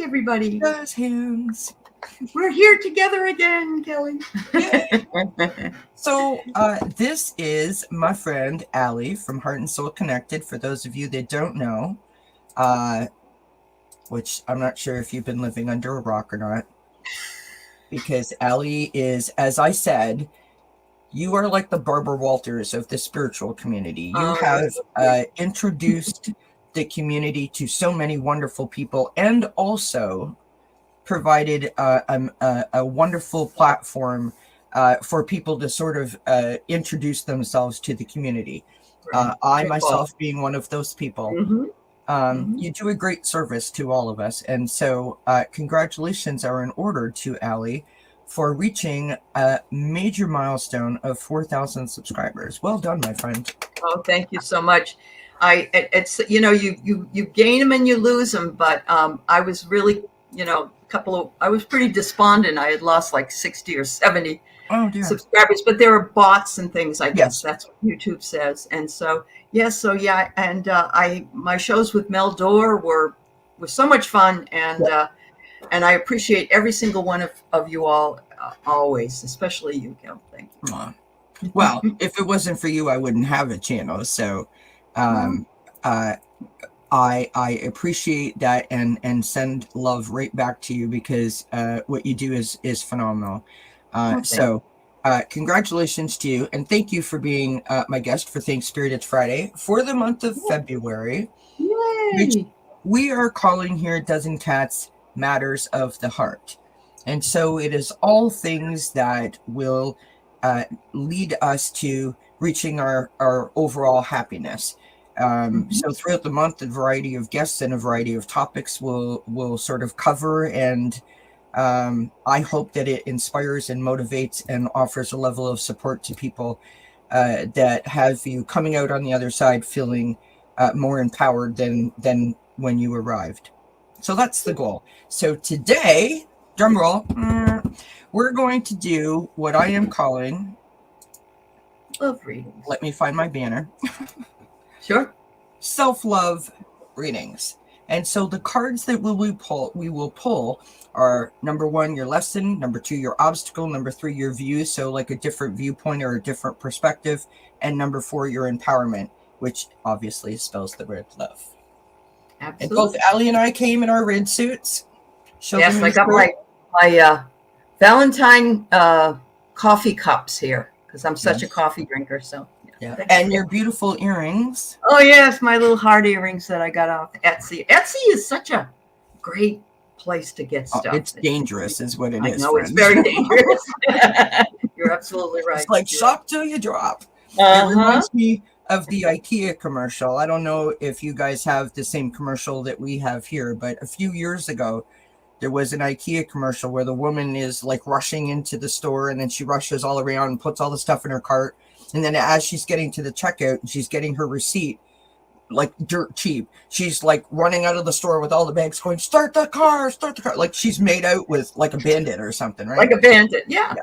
everybody. Jazz hands. We're here together again, Kelly. So this is my friend Aley from Heart and Soul Connected. For those of you that don't know, which I'm not sure if you've been living under a rock or not, because Aley is, as I said, you are like the Barbara Walters of the spiritual community. You have introduced the community to so many wonderful people, and also provided a wonderful platform for people to sort of introduce themselves to the community. I myself being one of those people. You do a great service to all of us. And so congratulations are in order to Aley for reaching a major milestone of 4,000 subscribers. Well done, my friend. Oh, thank you so much. It's you gain them and you lose them, but I was really, I was pretty despondent. I had lost like 60 or 70 subscribers, but there are bots and things, I guess. That's what YouTube says. And so, and my shows with Mel Dore were so much fun, and I appreciate every single one of you all, always, especially you, Kel. Thank you. Well, if it wasn't for you, I wouldn't have a channel. So I appreciate that and send love right back to you, because what you do is phenomenal. So congratulations to you, and thank you for being my guest for Thanks Spirit It's Friday for the month of February. Yay! Which we are calling here Dozen Cats Matters of the Heart. And so it is all things that will lead us to reaching our overall happiness. So throughout the month, a variety of guests and a variety of topics will sort of cover, and I hope that it inspires and motivates and offers a level of support to people that have you coming out on the other side feeling more empowered than when you arrived. So that's the goal. So today, drum roll, we're going to do what I am calling love readings. Let me find my banner. Sure. Self-love readings. And so the cards that we will pull are, number 1, your lesson, number 2, your obstacle, number 3, your view, so like a different viewpoint or a different perspective, and number 4, your empowerment, which obviously spells the word love. Absolutely. And both Aley and I came in our red suits. Yes, I got my Valentine coffee cups here, because I'm such a coffee drinker. So and your beautiful earrings. Oh yes, my little heart earrings that I got off Etsy. Etsy is such a great place to get stuff. It's dangerous, is what it is. No, it's very dangerous. You're absolutely right. It's like shop till you drop. It reminds me of the IKEA commercial. I don't know if you guys have the same commercial that we have here, but a few years ago, there was an IKEA commercial where the woman is like rushing into the store, and then she rushes all around and puts all the stuff in her cart. And then as she's getting to the checkout, she's getting her receipt, like dirt cheap. She's like running out of the store with all the bags going, start the car. Like she's made out with like a bandit or something, right? Like a bandit. Yeah.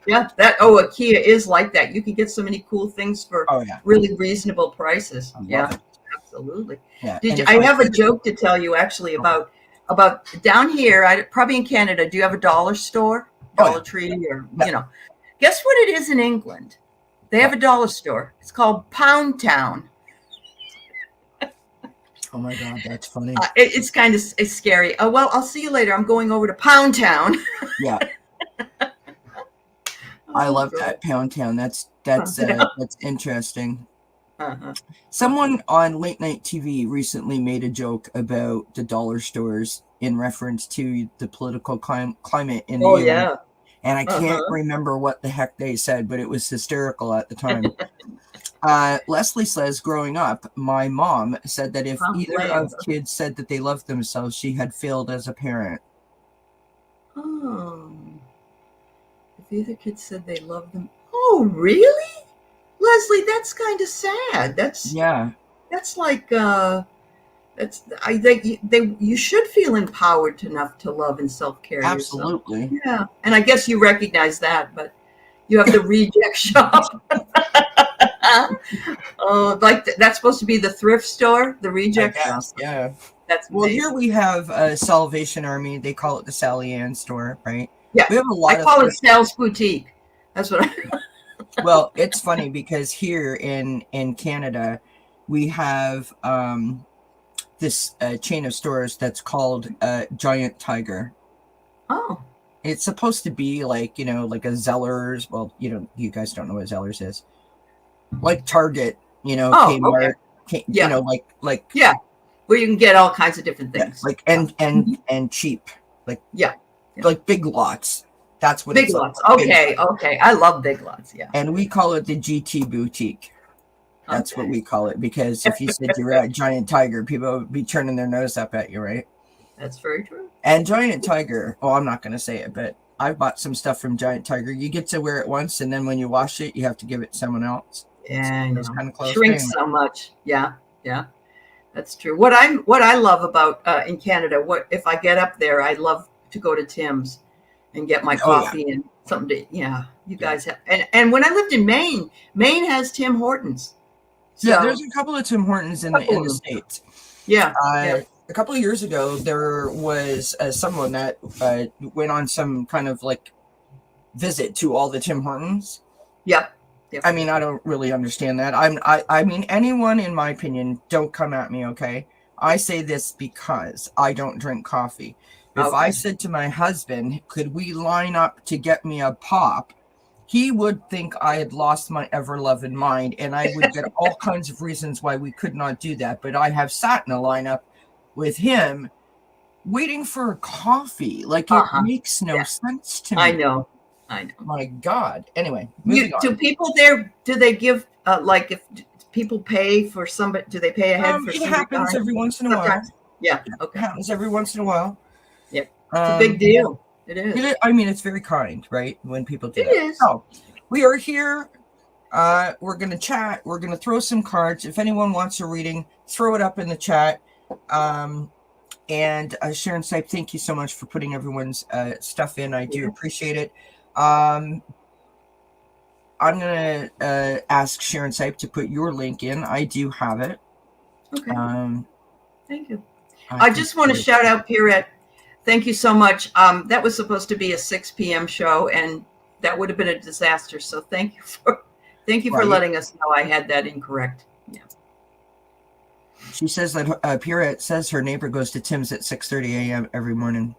IKEA is like that. You can get so many cool things for really reasonable prices. Absolutely. Yeah. I have a joke to tell you actually about down here, probably in Canada. Do you have a dollar store, Dollar Tree, or Guess what it is in England? They have a dollar store. It's called Pound Town. Oh my God, that's funny. It's kind of scary. Oh well, I'll see you later. I'm going over to Pound Town. Yeah. I love that, Pound Town. That's interesting. Someone on late night TV recently made a joke about the dollar stores in reference to the political climate in the US. And I can't remember what the heck they said, but it was hysterical at the time. Leslie says, growing up, my mom said that if either of kids said that they loved themselves, she had failed as a parent. Oh. If either kids said they loved them. Oh, really? Leslie, that's kind of sad. That's like I think you should feel empowered enough to love and self-care yourself. Yeah. And I guess you recognize that, but you have the reject shop. Like that's supposed to be the thrift store, the reject shop. Yeah. That's Well, amazing. here we have a Salvation Army. They call it the Sally Ann store, right? Yeah, We have a lot I call it Sal's Boutique. That's what I. Well, it's funny because here in Canada, we have this chain of stores that's called Giant Tiger. Oh. It's supposed to be like, like a Zellers. Well, you guys don't know what Zellers is. Like Target, Oh, okay. Kmart, Yeah. like Yeah, where you can get all kinds of different yeah, things. like and cheap, like Yeah. like Big Lots. That's what Big it's like. Lots. Okay, okay. I love Big Lots. Yeah. And we call it the GT Boutique. That's what we call it, because if you said you were at Giant Tiger, people would be turning their nose up at you, right? That's very true. And Giant Tiger, well, I'm not going to say it, but I've bought some stuff from Giant Tiger. You get to wear it once, and then when you wash it, you have to give it to someone else. Yeah, I know. Kind of close Shrinks so much. Yeah, yeah, that's true. What I love about in Canada, what if I get up there, I love to go to Tim's and get my coffee and something to. Yeah, you guys have. And when I lived in Maine, Maine has Tim Hortons. So, yeah, there's a couple of Tim Hortons in the States. Yeah, a couple of years ago, there was someone that went on some kind of like visit to all the Tim Hortons. Yep. I mean, I don't really understand that. I mean, anyone, in my opinion, don't come at me, okay? I say this because I don't drink coffee. If I said to my husband, could we line up to get me a pop? He would think I had lost my ever-loving mind, and I would get all kinds of reasons why we could not do that. But I have sat in a lineup with him waiting for a coffee. Like, it makes no sense to me. I know. My God. Anyway, moving on. Do people there, do they give, like, if people pay for somebody, do they pay ahead for somebody? It happens every once in a while. Yeah, okay. It happens every once in a while. Yeah, it's a big deal. It is. I mean, it's very kind, right? When people do that. It is. So, we are here. We're going to chat. We're going to throw some cards. If anyone wants a reading, throw it up in the chat. And Sharon Sipe, thank you so much for putting everyone's stuff in. I do appreciate it. I'm going to ask Sharon Sipe to put your link in. I do have it. Okay. Thank you. I just want to shout out Pirette. Thank you so much. That was supposed to be a 6 p.m. show, and that would have been a disaster. So thank you for letting us know I had that incorrect. Yeah. She says that Pirette says her neighbor goes to Tim's at 6:30 a.m. every morning.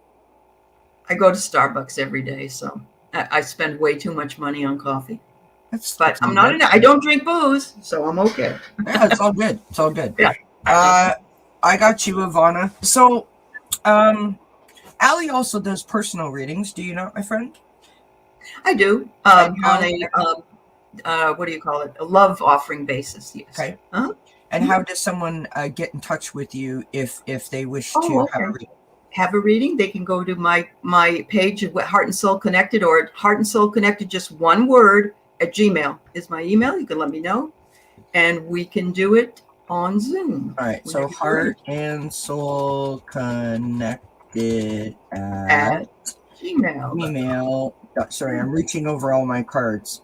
I go to Starbucks every day, so I spend way too much money on coffee. But I'm not. I don't drink booze, so I'm okay. Yeah, it's all good. It's all good. Yeah. I got you, Ivana. So, Aley also does personal readings. Do you know, my friend? I do. On a what do you call it? A love offering basis. Yes. Okay. And how does someone get in touch with you if they wish to have a reading? Have a reading? They can go to my page at Heart and Soul Connected, or Heart and Soul Connected, just one word, at Gmail is my email. You can let me know, and we can do it on Zoom. All right. So Heart and Soul Connected at Gmail. Sorry, I'm reaching over all my cards.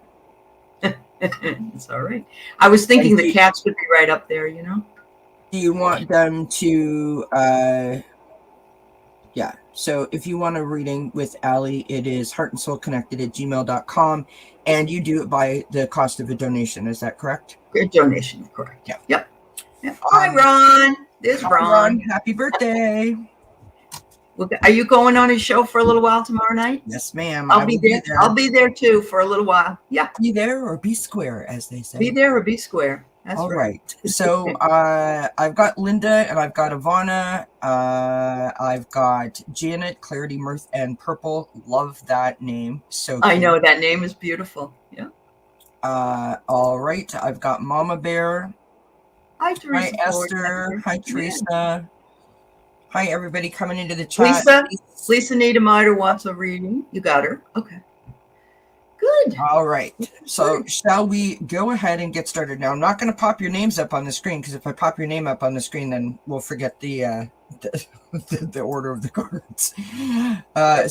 It's all right. I was thinking the cats would be right up there, you know. Do you want them to yeah, so if you want a reading with Aley, it is heartandsoulconnected@gmail.com, and you do it by the cost of a donation. Is that correct? A donation, correct. Yeah. Yep. Hi, Ron. There's Ron. Happy birthday. Are you going on his show for a little while tomorrow night? Yes, ma'am. I'll be there. I'll be there too for a little while. Yeah. Be there or be square, as they say. Be there or be square. That's all right. So I've got Linda and I've got Ivana. I've got Janet, Clarity, Mirth, and Purple. Love that name. So I know that name is beautiful. Yeah. All right. I've got Mama Bear. Hi, Teresa. Hi, Esther. Hi, Teresa. Hi, everybody coming into the chat. Lisa Niedermeyer wants a reading. You got her. Okay. Good. All right. So shall we go ahead and get started? Now, I'm not going to pop your names up on the screen, because if I pop your name up on the screen, then we'll forget the order of the cards.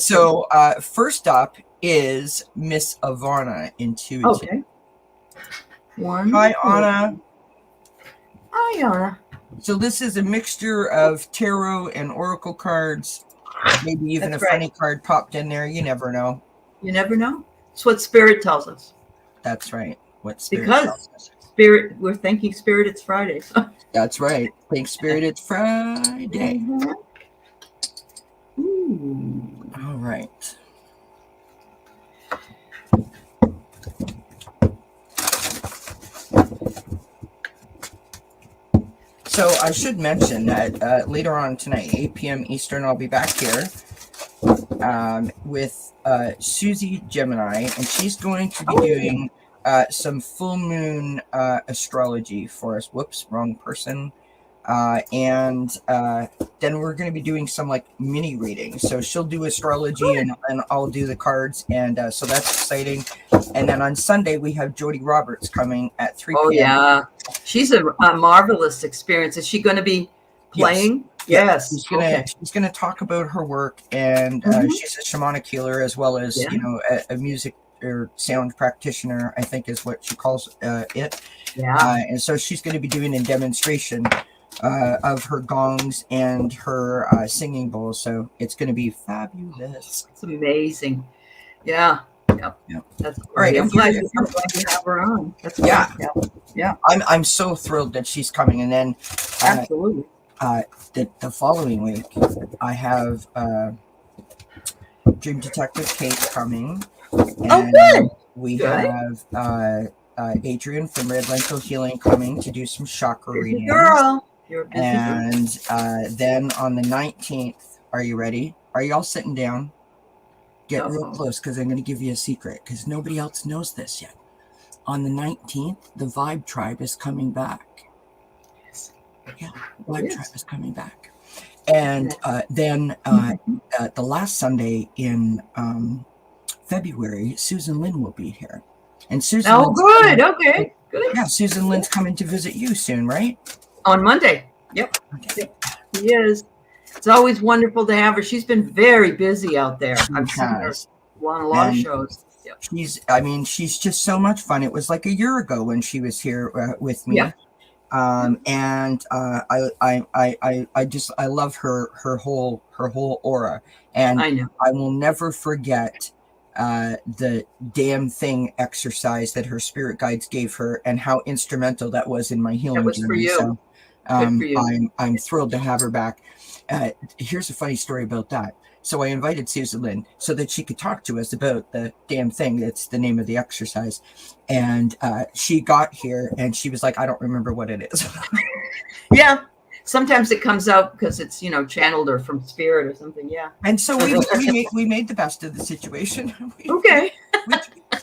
So first up is Miss Ivana, Intuitive. Okay. One. Hi, Anna. Hi, Anna. So this is a mixture of tarot and oracle cards, maybe even That's a right. funny card popped in there. You never know. You never know. It's what Spirit tells us. That's right. What Spirit tells Because us. Spirit, we're thanking Spirit. It's Friday. So. That's right. Thanks, Spirit. It's Friday. Mhm. Ooh. All right. So I should mention that later on tonight, 8 p.m. Eastern, I'll be back here with Susie Gemini, and she's going to be doing some full moon astrology for us. Whoops, wrong person. And then we're going to be doing some like mini readings. So she'll do astrology and I'll do the cards. And so that's exciting. And then on Sunday, we have Jody Roberts coming at 3 Oh, p.m. yeah. She's a marvelous experience. Is she going to be playing? Yes. She's gonna talk about her work, and she's a shamanic healer as well as a music or sound practitioner, I think is what she calls it. Yeah. And so she's going to be doing a demonstration of her gongs and her singing bowls. So it's going to be fabulous. It's amazing. Yeah. Yep. That's great. All right. I'm glad you have her on. That's great. Yeah. I'm so thrilled that she's coming. And then absolutely. The following week, I have Dream Detective Kate coming. And good. We have Adrian from Red Lentil Healing coming to do some chakra readings. Girl. You're a busy and then on the 19th, are you ready? Are you all sitting down? Get real close because I'm going to give you a secret because nobody else knows this yet. On the 19th, the Vibe Tribe is coming back. Yes. Yeah, Vibe Tribe is coming back. And then the last Sunday in February, Susan Lynn will be here. And Susan good. Okay, good. Yeah, Susan Lynn's coming to visit you soon, right? On Monday. Yep. Okay. She is. It's always wonderful to have her. She's been very busy out there. I've seen her on a lot of shows. Yep. She's just so much fun. It was like a year ago when she was here with me. Yeah. And I love her whole aura. And I know. I will never forget the damn thing exercise that her spirit guides gave her and how instrumental that was in my healing journey. For you. So Good for you. I'm thrilled to have her back. Here's a funny story about that. So I invited Susan Lynn so that she could talk to us about the damn thing. That's the name of the exercise. And she got here and she was like, I don't remember what it is. Yeah. Sometimes it comes out because it's, channeled or from spirit or something. Yeah. And so we made the best of the situation. Okay.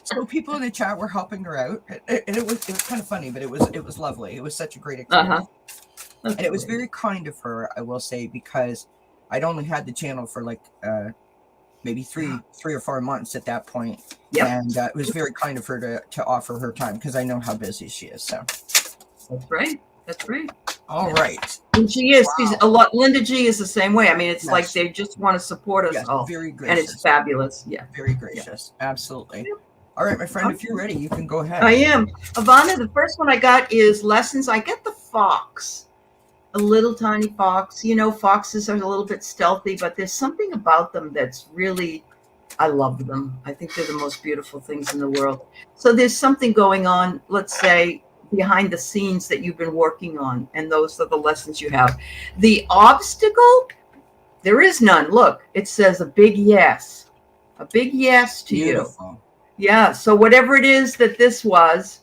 So people in the chat were helping her out. And it was kind of funny, but it was lovely. It was such a great experience. And it was very kind of her, I will say, because I'd only had the channel for like maybe three or 4 months at that point. Yep. And it was very kind of her to offer her time because I know how busy she is. So that's right. That's right. All right. And she is. Wow. She's a lot. Linda G is the same way. I mean, it's like they just want to support us all. Very gracious. And it's fabulous. Yeah. Very gracious. Yeah. Absolutely. Yeah. All right, my friend, if you're ready, you can go ahead. I am. Ivana, the first one I got is lessons. I get the fox. A little tiny fox. Foxes are a little bit stealthy, but there's something about them that's really, I love them. I think they're the most beautiful things in the world. So there's something going on, let's say, behind the scenes that you've been working on, and those are the lessons you have. The obstacle, there is none. Look, it says a big yes. A big yes to you. Yeah, so whatever it is that this was,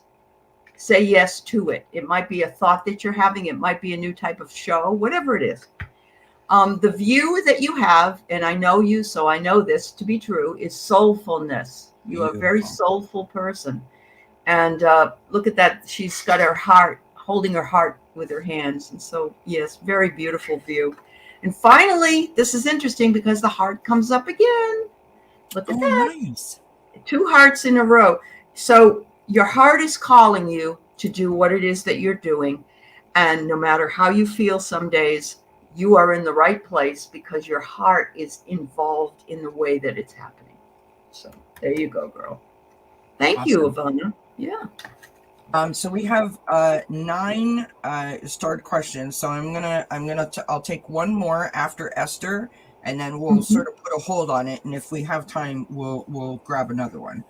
say yes to it. It might be a thought that you're having. It might be a new type of show, whatever it is. The view that you have, and I know you, so I know this to be true, is soulfulness. You are a very soulful person. And look at that. She's got her heart, holding her heart with her hands. And so, yes, very beautiful view. And finally, this is interesting because the heart comes up again. Look at that. Nice. 2 hearts in a row. So your heart is calling you to do what it is that you're doing. And no matter how you feel some days, you are in the right place because your heart is involved in the way that it's happening. So there you go, girl. Thank you, Ivana. Yeah. So we have 9 starred questions. So I'll take one more after Esther, and then we'll sort of put a hold on it. And if we have time, we'll grab another one.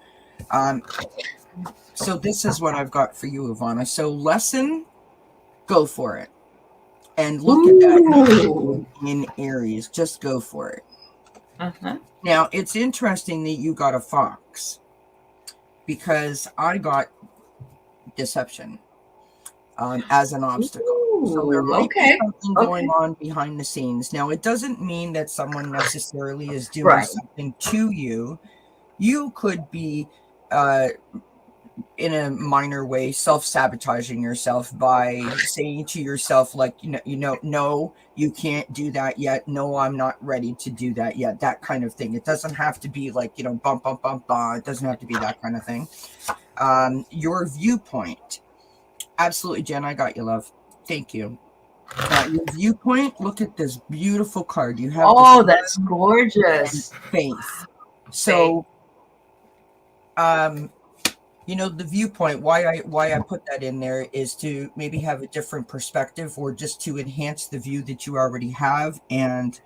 So this is what I've got for you, Ivana. So lesson, go for it. And look at that in Aries. Just go for it. Now, it's interesting that you got a fox, because I got deception as an obstacle. So there might be something going on behind the scenes. Now, it doesn't mean that someone necessarily is doing something to you. You could be in a minor way self-sabotaging yourself by saying to yourself, like, no, you can't do that yet. No, I'm not ready to do that yet. That kind of thing. It doesn't have to be like, bump, bump, bump, bump. It doesn't have to be that kind of thing. Your viewpoint. Absolutely, Jen, I got you, love. Thank you. Your viewpoint, look at this beautiful card. You have that's gorgeous. Faith. So the viewpoint, why I put that in there is to maybe have a different perspective, or just to enhance the view that you already have. And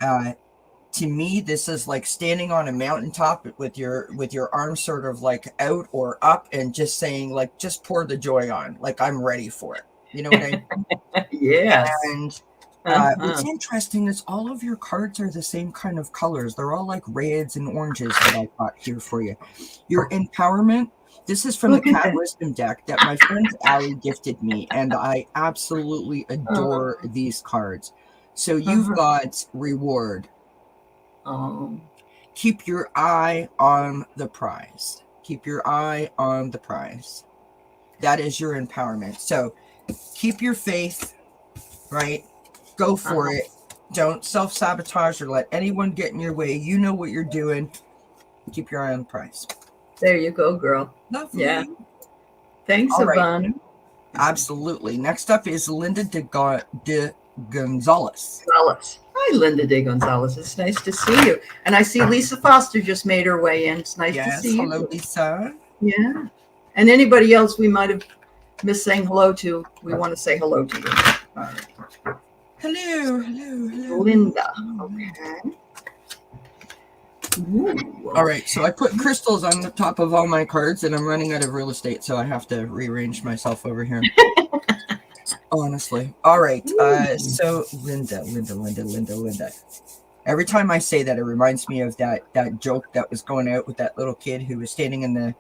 to me, this is like standing on a mountaintop with your arms sort of like out or up, and just saying, like, just pour the joy on, like, I'm ready for it. You know what I mean? Yes. And what's interesting is all of your cards are the same kind of colors. They're all like reds and oranges that I got here for you. Your empowerment. This is from the Cat Wisdom deck that my friend Aley gifted me, and I absolutely adore these cards. So you've got reward. Keep your eye on the prize. Keep your eye on the prize. That is your empowerment. So keep your faith, right? Go for it. Don't self-sabotage or let anyone get in your way. You know what you're doing. Keep your eye on the prize. There you go, girl. Lovely. Yeah. Thanks, Ivana. Right. Absolutely. Next up is Linda de Gonzalez. Hi, Linda de Gonzalez. It's nice to see you. And I see Lisa Foster just made her way in. It's nice to see you. Hello, Lisa. Yeah. And anybody else we might have missed saying hello to, we want to say hello to you. All right. Hello. Linda. Okay. Ooh. All right, so I put crystals on the top of all my cards, and I'm running out of real estate, so I have to rearrange myself over here. Honestly. All right, so Linda. Every time I say that, it reminds me of that joke that was going out with that little kid who was standing in the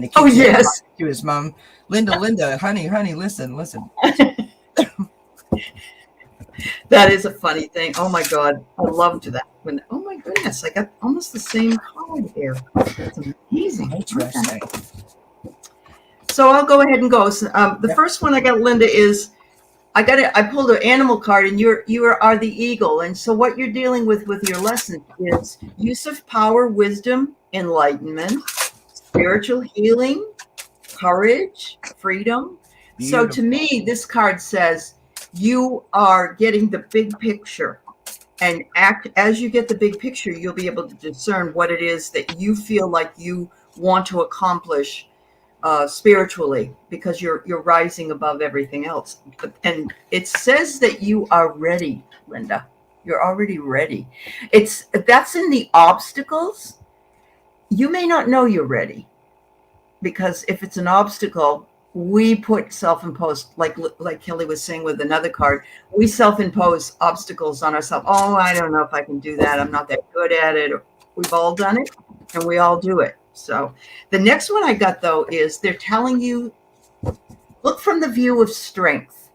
kitchen to his mom. Linda, honey, listen. That is a funny thing. Oh my God, I loved that. Oh my goodness, I got almost the same card here. That's amazing. Interesting. So I'll go ahead and go. So, the first one I got, Linda, is I pulled an animal card, and you are the eagle. And so what you're dealing with your lesson is use of power, wisdom, enlightenment, spiritual healing, courage, freedom. Beautiful. So to me, this card says you are getting the big picture, and as you get the big picture, you'll be able to discern what it is that you feel like you want to accomplish spiritually, because you're rising above everything else. And it says that you are ready, Linda. You're already ready. That's in the obstacles. You may not know you're ready, because if it's an obstacle, we put self-imposed, like Kelly was saying with another card, we self-impose obstacles on ourselves. Oh, I don't know if I can do that. I'm not that good at it. We've all done it, and we all do it. So the next one I got, though, is they're telling you, look from the view of strength.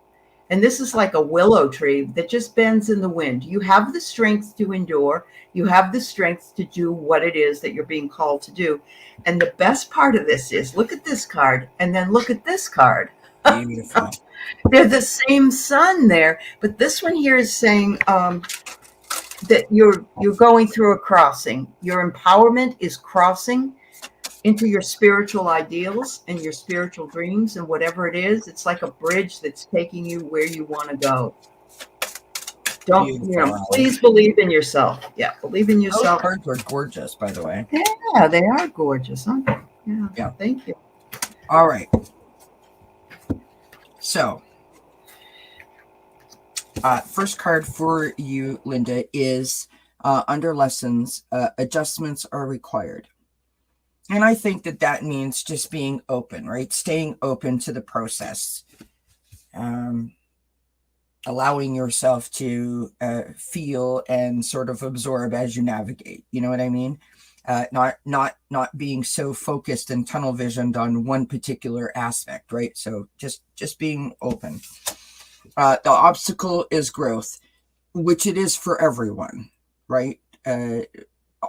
And this is like a willow tree that just bends in the wind. You have the strength to endure. You have the strength to do what it is that you're being called to do. And the best part of this is, look at this card, and then look at this card. Beautiful. They're the same sun there, but this one here is saying that you're going through a crossing. Your empowerment is crossing into your spiritual ideals and your spiritual dreams, and whatever it is, it's like a bridge that's taking you where you want to go. Please believe in yourself. Yeah, believe in yourself. Those cards are gorgeous, by the way. Yeah, they are gorgeous, aren't they? Yeah. Thank you. All right. So, first card for you, Linda, is under lessons, adjustments are required. And I think that means just being open, right? Staying open to the process. Allowing yourself to feel and sort of absorb as you navigate. You know what I mean? Not being so focused and tunnel visioned on one particular aspect, right? So just being open. The obstacle is growth, which it is for everyone, right?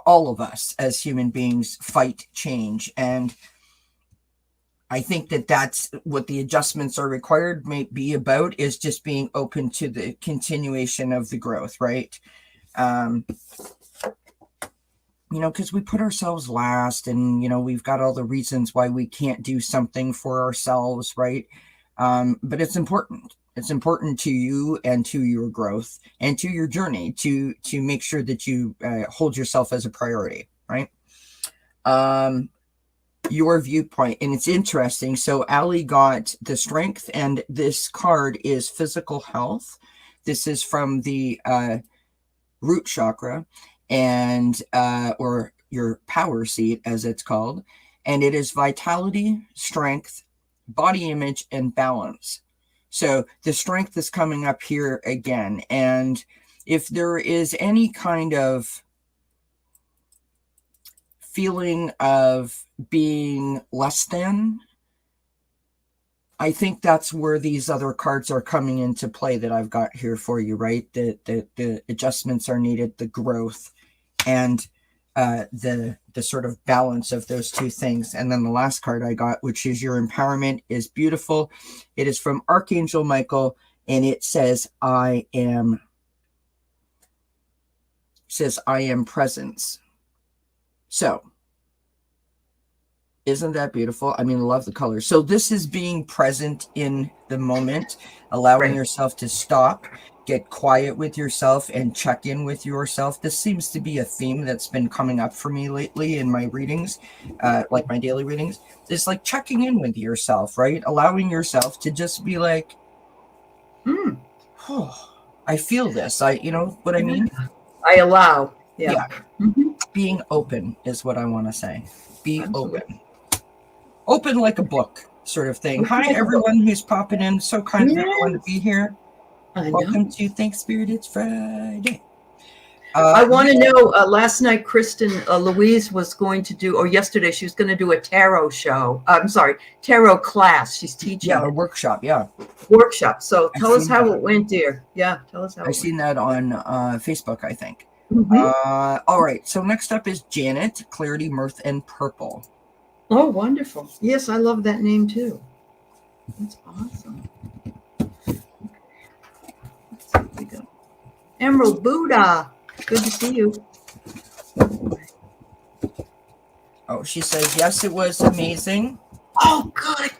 All of us as human beings fight change, and I think that's what the adjustments are required may be about, is just being open to the continuation of the growth, right? Because we put ourselves last, and, we've got all the reasons why we can't do something for ourselves, right? But it's important. It's important to you and to your growth and to your journey to make sure that you hold yourself as a priority, right? Your viewpoint, and it's interesting. So Aley got the strength, and this card is physical health. This is from the root chakra, and or your power seat, as it's called, and it is vitality, strength, body image, and balance. So the strength is coming up here again, and if there is any kind of feeling of being less than, I think that's where these other cards are coming into play that I've got here for you, right? The adjustments are needed, the growth, and the sort of balance of those two things. And then the last card I got, which is your empowerment, is beautiful. It is from Archangel Michael, and it says, I am presence. So, isn't that beautiful? I mean, I love the colors. So this is being present in the moment, allowing yourself to stop, get quiet with yourself, and check in with yourself. This seems to be a theme that's been coming up for me lately in my readings, like my daily readings. It's like checking in with yourself, right? Allowing yourself to just be like, oh, I feel this. You know what I mean? I allow. Yeah. Mm-hmm. Being open is what I want to say. Be open. Open like a book, sort of thing. Hi, everyone who's popping in. So kind of everyone to be here. Welcome to Thanks Spirit. It's Friday. I want to know, last night, Kristen Louise was going to do, or yesterday, she was going to do a tarot show. Tarot class. She's teaching. Yeah, a workshop. Yeah. Workshop. So tell us how it went, dear. Yeah, tell us how I've seen that on Facebook, I think. Mm-hmm. All right. So next up is Janet, Clarity, Mirth, and Purple. Oh, wonderful. Yes, I love that name too. That's awesome. Here we go. Emerald Buddha. Good to see you. Oh, she says, yes, it was amazing. Oh, good.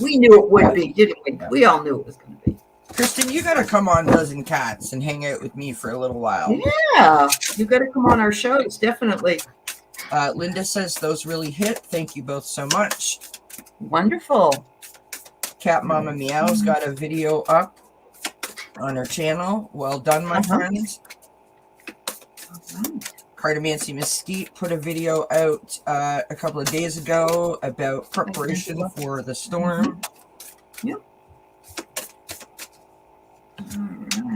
We knew it would be, didn't we? We all knew it was going to be. Kristen, you got to come on Dozen Cats and hang out with me for a little while. Yeah, you got to come on our shows, definitely. Linda says those really hit. Thank you both so much. Wonderful. Cat Mama Meow's got a video up on her channel. Well done, my friends. Cardamancy Mesquite put a video out a couple of days ago about preparation for the storm. Yep.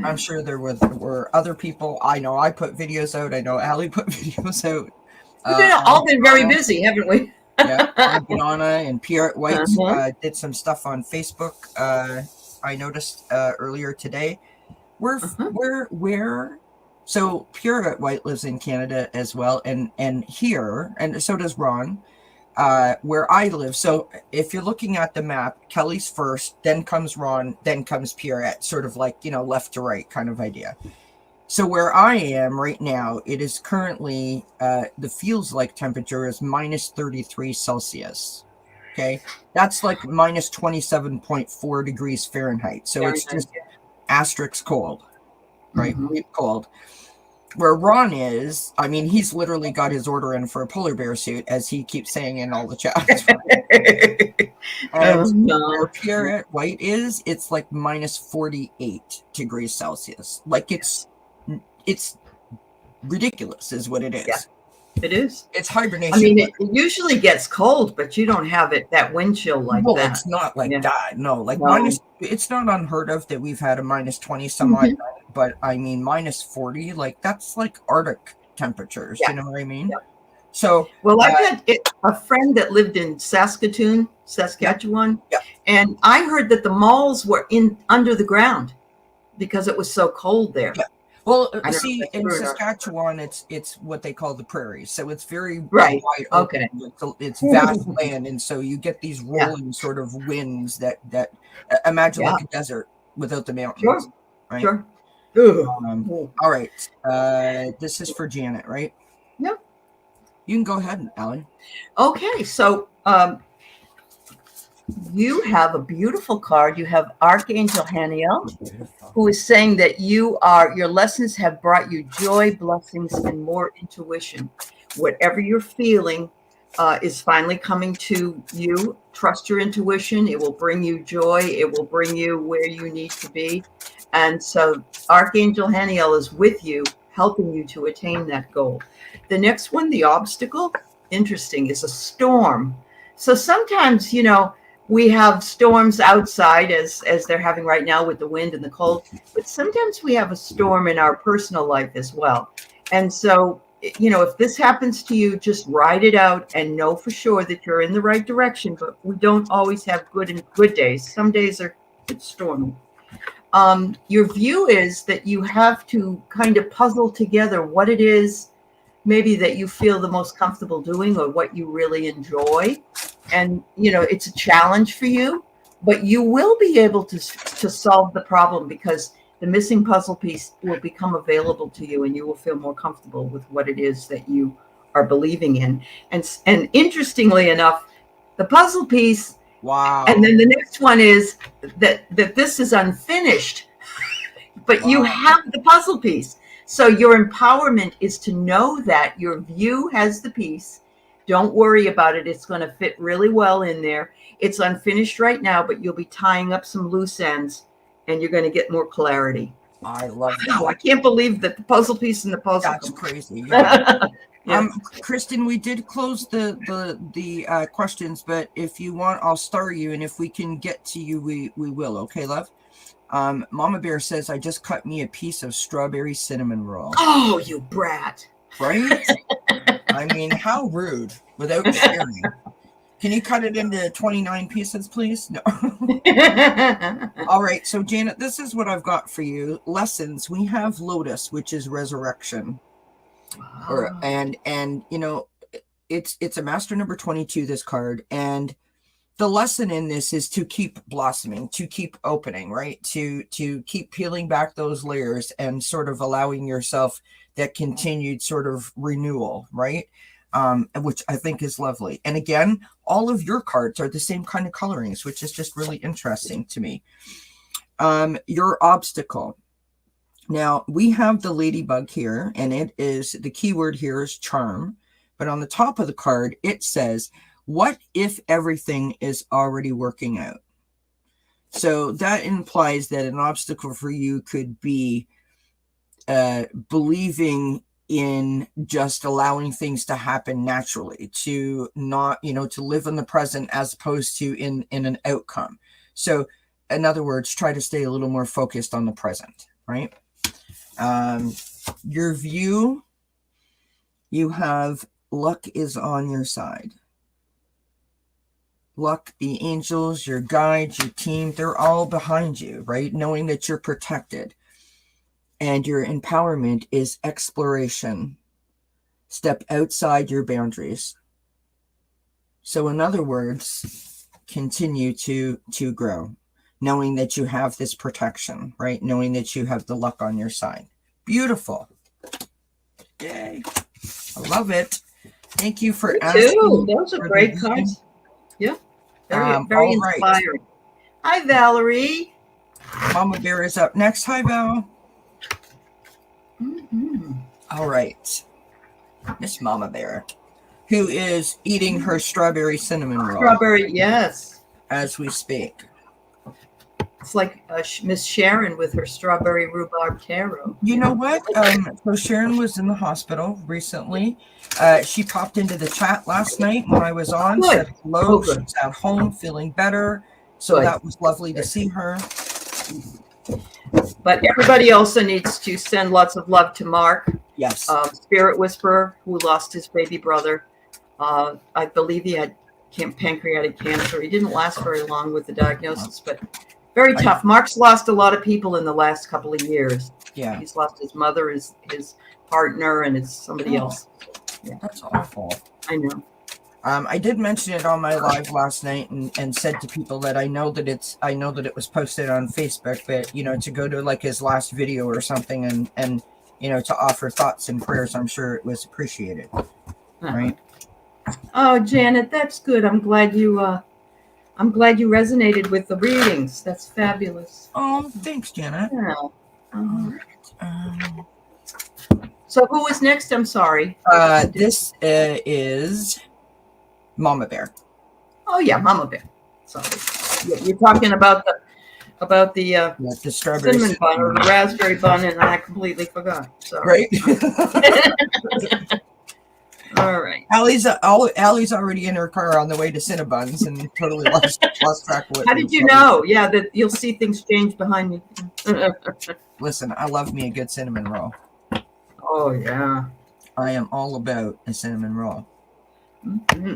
I'm sure there were other people. I know I put videos out. I know Aley put videos out. We've all been very busy, haven't we? Yeah, Banana and Pierre White did some stuff on Facebook. I noticed earlier today. So Pierre White lives in Canada as well, and here, and so does Ron, where I live. So if you're looking at the map, Kelly's first, then comes Ron, then comes Pierrette, sort of like, left to right kind of idea. So where I am right now, it is currently, the feels like temperature is minus 33 Celsius. Okay. That's like minus 27.4 degrees Fahrenheit. So it's just asterisk cold, right? Cold. Where Ron is, I mean, he's literally got his order in for a polar bear suit, as he keeps saying in all the chats. And no. where Pierre White is, it's like minus 48 degrees Celsius. Like it's ridiculous, is what it is. Yeah, it is. It's hibernation. I mean, it usually gets cold, but you don't have that wind chill like that. Well, it's not like that. No, like minus. It's not unheard of that we've had a minus 20 some odd, but I mean minus 40, like that's like Arctic temperatures. You know what I mean? Yeah. So, well, I've had a friend that lived in Saskatoon, Saskatchewan, and I heard that the malls were under the ground because it was so cold there. Yeah. Well, see, in Saskatchewan, it's what they call the prairies, so it's very wide open. It's vast land, and so you get these rolling sort of winds that imagine like a desert without the mountains. Sure. Right? Sure. All right. This is for Janet, right? Yep. You can go ahead, Aley. Okay, so you have a beautiful card. You have Archangel Haniel, who is saying that your lessons have brought you joy, blessings, and more intuition. Whatever you're feeling is finally coming to you. Trust your intuition. It will bring you joy. It will bring you where you need to be. And so Archangel Haniel is with you, helping you to attain that goal. The next one, the obstacle, interesting, is a storm. So sometimes, we have storms outside as they're having right now with the wind and the cold, but sometimes we have a storm in our personal life as well. And so, if this happens to you, just ride it out and know for sure that you're in the right direction, but we don't always have good days. Some days it's stormy. Your view is that you have to kind of puzzle together what it is maybe that you feel the most comfortable doing or what you really enjoy. And, it's a challenge for you, but you will be able to solve the problem because the missing puzzle piece will become available to you and you will feel more comfortable with what it is that you are believing in. And interestingly enough, the puzzle piece, wow. And then the next one is that this is unfinished, but you have the puzzle piece. So your empowerment is to know that your view has the piece. Don't worry about it. It's going to fit really well in there. It's unfinished right now, but you'll be tying up some loose ends and you're going to get more clarity. I love that. I can't believe that the puzzle piece in the puzzle. That's crazy. Yeah. Kristen, we did close the questions, but if you want, I'll star you. And if we can get to you, we will. Okay, love? Mama Bear says, I just cut me a piece of strawberry cinnamon roll. Oh, you brat. Right? I mean, how rude without sharing. Can you cut it into 29 pieces, please? No. All right. So, Janet, this is what I've got for you. Lessons. We have Lotus, which is resurrection. And it's a master number 22, this card. And the lesson in this is to keep blossoming, to keep opening, right? To keep peeling back those layers and sort of allowing yourself that continued sort of renewal, right? Which I think is lovely. And again, all of your cards are the same kind of colorings, which is just really interesting to me. Your obstacle. Now, we have the ladybug here, and it is, the keyword here is charm. But on the top of the card, it says, what if everything is already working out? So that implies that an obstacle for you could be believing in just allowing things to happen naturally, to not, to live in the present as opposed to in an outcome. So in other words, try to stay a little more focused on the present, right? Your view, you have luck is on your side. Luck, the angels, your guides, your team, they're all behind you, right? Knowing that you're protected. And your empowerment is exploration. Step outside your boundaries. So in other words, continue to grow, knowing that you have this protection, right? Knowing that you have the luck on your side. Beautiful. Yay. I love it. Thank you for asking. Those are great cards. Yeah. Very inspiring. Right. Hi, Valerie. Mama Bear is up next. Hi, Val. Mm-hmm. All right. Miss Mama Bear, who is eating her strawberry cinnamon roll. Strawberry, yes. as we speak. It's like Miss Sharon with her strawberry rhubarb taro. You know what? So Sharon was in the hospital recently. She popped into the chat last night when I was on, Good. said hello. Oh, good. She's at home, feeling better. So Good. that was lovely to see her. But everybody also needs to send lots of love to Mark. Yes. Spirit Whisperer, who lost his baby brother. I believe he had pancreatic cancer. He didn't last very long with the diagnosis, but very tough. Mark's lost a lot of people in the last couple of years. Yeah. He's lost his mother, his partner, and it's somebody else. Yeah. That's awful. I know. I did mention it on my live last night and said to people that I know that it was posted on Facebook, but to go to like his last video or something and to offer thoughts and prayers, I'm sure it was appreciated. Right. Oh, Janet, that's good. I'm glad you resonated with the readings. That's fabulous. Oh, thanks, Janet. Yeah. So who was next? I'm sorry. This is Mama Bear. Oh yeah, Mama Bear. Sorry. You're talking about the strawberry cinnamon bun or the raspberry bun, and I completely forgot. Sorry. Right. All right. Allie's already in her car on the way to Cinnabons and totally lost track of what. How did you know? Yeah, that you'll see things change behind me. Listen, I love me a good cinnamon roll. Oh yeah. I am all about a cinnamon roll. Mm-hmm.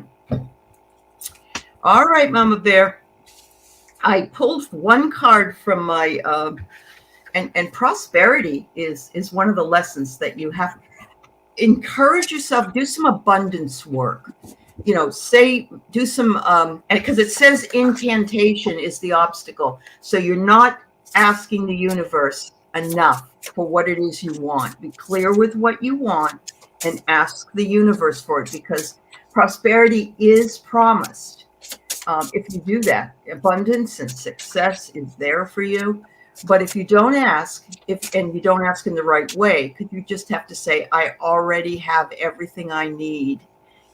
All right, Mama Bear. I pulled one card from my and prosperity is one of the lessons that you have. Encourage yourself, do some abundance work. Do some because it says incantation is the obstacle. So you're not asking the universe enough for what it is you want. Be clear with what you want and ask the universe for it, because prosperity is promised. If you do that, abundance and success is there for you. But if you don't ask, and you don't ask in the right way, because you just have to say, I already have everything I need.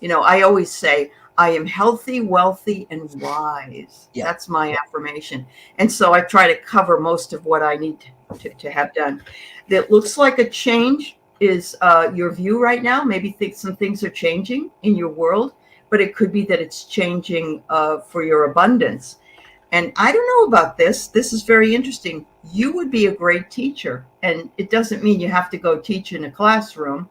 I always say, I am healthy, wealthy, and wise. Yeah. That's my affirmation. And so I try to cover most of what I need to have done. It looks like a change is your view right now. Maybe some things are changing in your world, but it could be that it's changing for your abundance. And I don't know about this. This is very interesting. You would be a great teacher. And it doesn't mean you have to go teach in a classroom,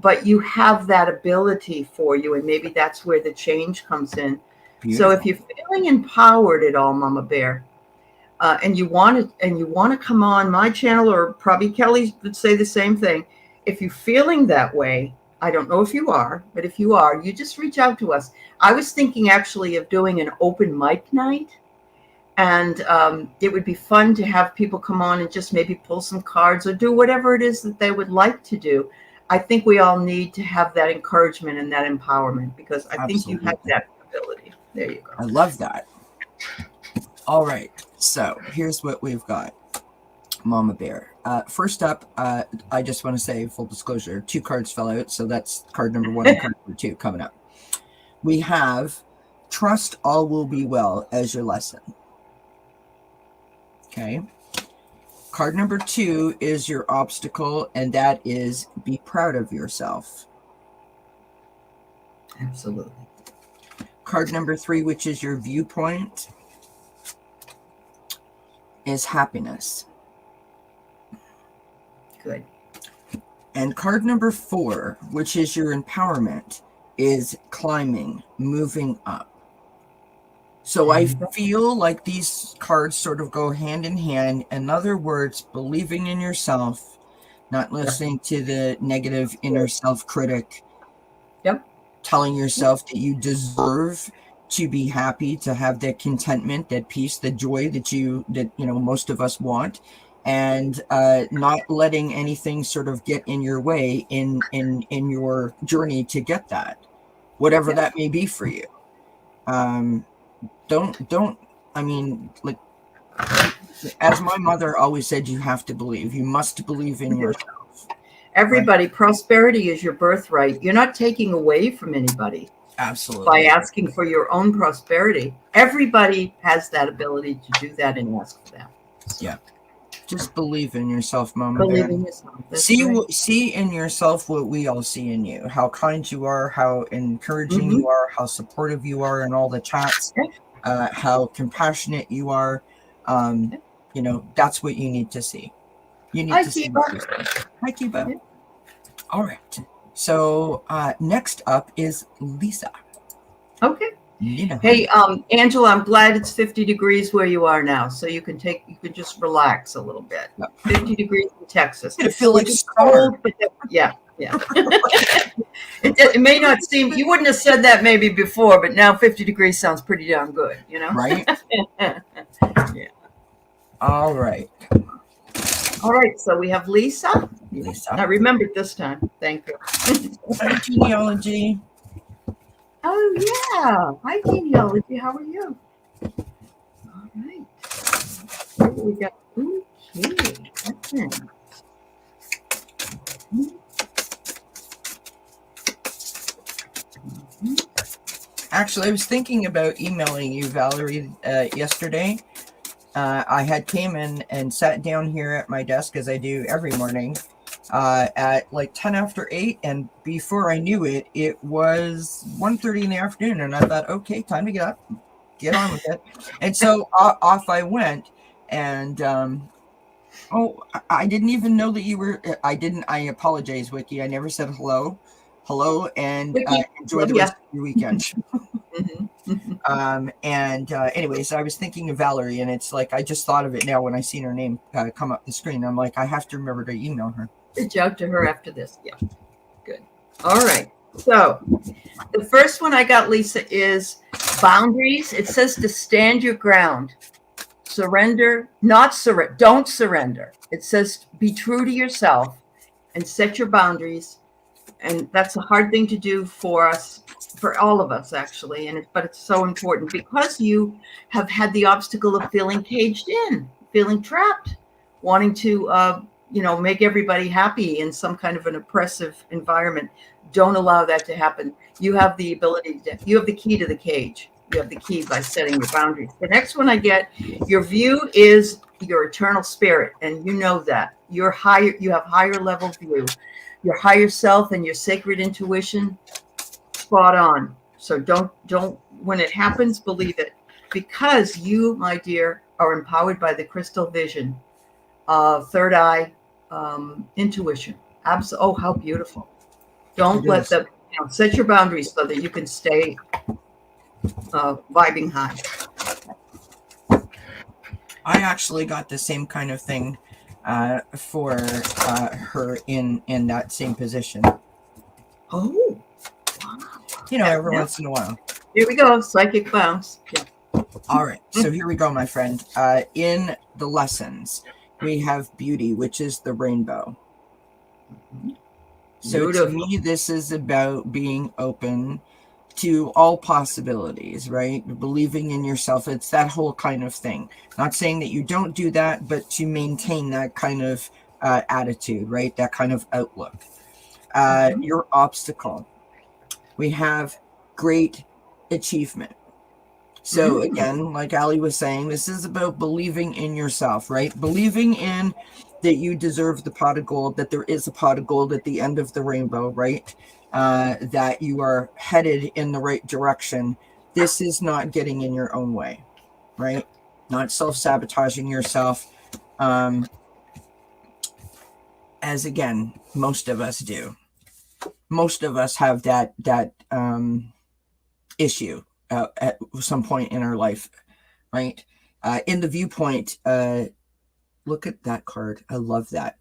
but you have that ability for you. And maybe that's where the change comes in. Beautiful. So if you're feeling empowered at all, Mama Bear, and you want to come on my channel, or probably Kelly would say the same thing. If you're feeling that way, I don't know if you are, but if you are, you just reach out to us. I was thinking actually of doing an open mic night. And it would be fun to have people come on and just maybe pull some cards or do whatever it is that they would like to do. I think we all need to have that encouragement and that empowerment, because I think you have that ability. There you go. I love that. All right. So here's what we've got. Mama Bear. First up, I just want to say, full disclosure, 2 cards fell out. So that's card number 1 and card number 2 coming up. We have trust all will be well as your lesson. Okay. Card number 2 is your obstacle, and that is be proud of yourself. Absolutely. Card number 3, which is your viewpoint, is happiness. Good. And card number 4, which is your empowerment, is climbing, moving up. So I feel like these cards sort of go hand in hand. In other words, believing in yourself, not listening to the negative inner self-critic. Yep. Telling yourself that you deserve to be happy, to have that contentment, that peace, the joy that most of us want, and not letting anything sort of get in your way in your journey to get that, whatever that may be for you. As my mother always said, you have to believe. You must believe in yourself. Everybody, right? Prosperity is your birthright. You're not taking away from anybody. Absolutely. by asking for your own prosperity. Everybody has that ability to do that and ask for that. So, yeah. Just believe in yourself, Mama believe Bear. in yourself. That's See, right. see in yourself what we all see in you. How kind you are, how encouraging you are, how supportive you are in all the chats, how compassionate you are. You know, that's what you need to see. You need to see what you see. Hi, Kiba. Yeah. All right. So next up is Lisa. Okay. Nina. Hey, Angela, I'm glad it's 50 degrees where you are now, so you can just relax a little bit. 50 degrees in Texas. I feel like cold, but yeah. It may not seem, you wouldn't have said that maybe before, but now 50 degrees sounds pretty darn good, you know? Right? Yeah. All right. All right, so we have Lisa. Lisa. I remembered this time. Thank you. Hi, genealogy. Oh, yeah. Hi, genealogy. How are you? All right. Here we got. Okay. Actually, I was thinking about emailing you, Valerie, yesterday. I had came in and sat down here at my desk, as I do every morning, at like 10 after 8, and before I knew it, it was 1:30 in the afternoon, and I thought, okay, time to get up, get on with it. And so off I went, and I didn't even know that you were, I apologize, Wiki, I never said hello, and enjoy the rest of your weekend. Anyways, I was thinking of Valerie, and it's like I just thought of it now when I seen her name come up the screen. I'm like, I have to remember to email her. Reach out to her after this. Yeah, good. All right. So the first one I got, Lisa, is boundaries. It says to stand your ground, surrender, not surrender. Don't surrender. It says be true to yourself and set your boundaries. And that's a hard thing to do for us, for all of us, actually. But it's so important because you have had the obstacle of feeling caged in, feeling trapped, wanting to, make everybody happy in some kind of an oppressive environment. Don't allow that to happen. You have the ability you have the key to the cage. You have the key by setting your boundaries. The next one I get, your view is your eternal spirit. And you know that. You have higher level view. Your higher self and your sacred intuition, spot on. So don't, when it happens, believe it. Because you, my dear, are empowered by the crystal vision, third eye, intuition. Oh, how beautiful. Don't let them, set your boundaries so that you can stay vibing high. I actually got the same kind of thing for her in that same position. Oh, wow. Every once in a while. Here we go, psychic bounce. Yeah. All right, so here we go, my friend. In the lessons, we have beauty, which is the rainbow. So to me, this is about being open to all possibilities, right? Believing in yourself. It's that whole kind of thing. Not saying that you don't do that, but to maintain that kind of attitude, right? That kind of outlook. Your obstacle. We have great achievement. So again, like Ali was saying, this is about believing in yourself, right? Believing in that you deserve the pot of gold, that there is a pot of gold at the end of the rainbow, right? That you are headed in the right direction. This is not getting in your own way, right? Not self-sabotaging yourself. As again, most of us do. Most of us have that issue at some point in our life, right? In the viewpoint, look at that card. I love that,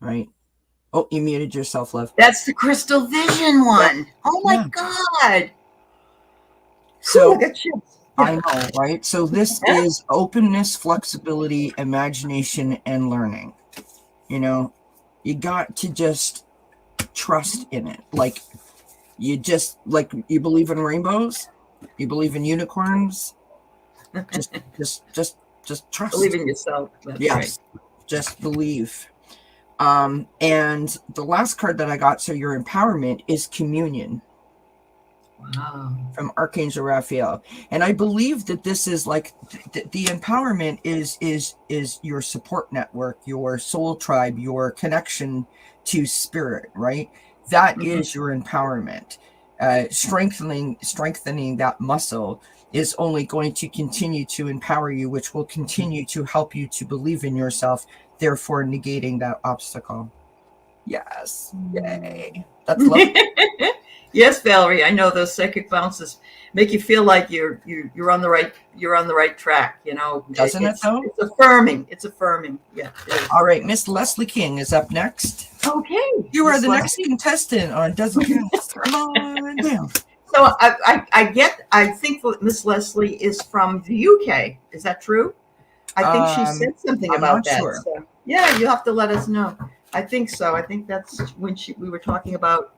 right? Oh, you muted yourself, love. That's the crystal vision one. Oh my God. So I know, right? So this is openness, flexibility, imagination, and learning. You got to just trust in it. Like you believe in rainbows, you believe in unicorns. Just trust. Believe in yourself. That's right. Just believe. And the last card that I got, so your empowerment, is communion. Wow. from Archangel Raphael. And I believe that this is like the empowerment is your support network, your soul tribe, your connection to spirit, right? That is your empowerment. Strengthening that muscle is only going to continue to empower you, which will continue to help you to believe in yourself, therefore negating that obstacle. Yes. Yay. That's lovely. Yes, Valerie, I know those psychic bounces make you feel like you're on the right track. You know, Doesn't it though? It's affirming. It's affirming. Yeah. All right, Miss Leslie King is up next. Okay. You are the next contestant on Doesn't Count. Come on down. So I think Miss Leslie is from the UK. Is that true? I think she said something about that. Sure. So, yeah, you have to let us know. I think so. I think that's when we were talking about.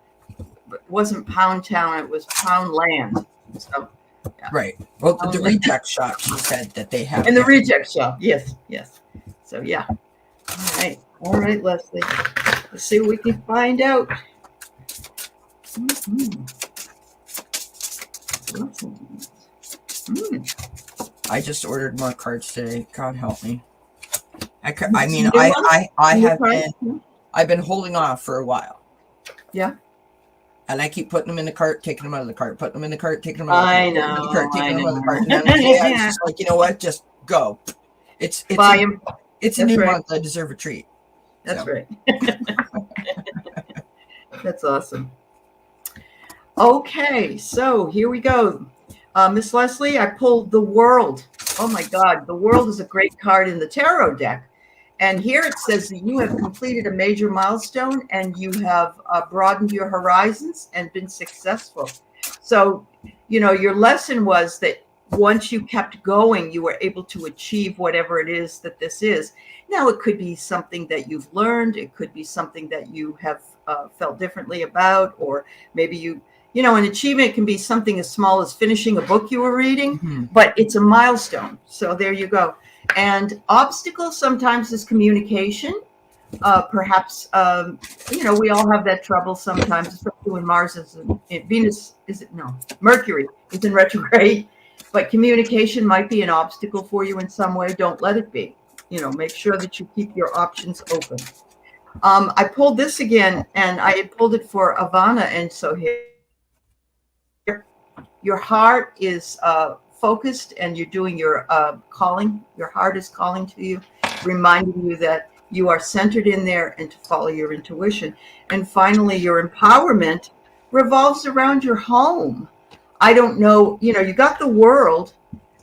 It wasn't Pound Town, it was Pound Land. So, yeah. Right. Well, the reject shop, she said that they have. And the reject shop, yes. So, yeah. All right, Leslie. Let's see what we can find out. I just ordered more cards today. God help me. I've been holding off for a while. Yeah. And I keep putting them in the cart, taking them out of the cart, putting them in the cart, taking them out of the cart, taking them out of the cart. And then it's just like, you know what? Just go. It's a new month. I deserve a treat. That's right. That's awesome. Okay, so here we go. Miss Leslie, I pulled the World. Oh my God, the World is a great card in the tarot deck. And here it says that you have completed a major milestone and you have broadened your horizons and been successful. So, you know, your lesson was that once you kept going, you were able to achieve whatever it is that this is. Now, it could be something that you've learned. It could be something that you have felt differently about, or maybe you know, an achievement can be something as small as finishing a book you were reading, but it's a milestone. So there you go. And obstacle sometimes is communication. Perhaps, you know, we all have that trouble sometimes, especially when Mars is Mercury is in retrograde. But communication might be an obstacle for you in some way. Don't let it be. You know, make sure that you keep your options open. I pulled this again, and I had pulled it for Ivana. And so here, your heart is focused and you're doing your calling. Your heart is calling to you, reminding you that you are centered in there and to follow your intuition. And finally, your empowerment revolves around your home. I don't know, you know, you got the world,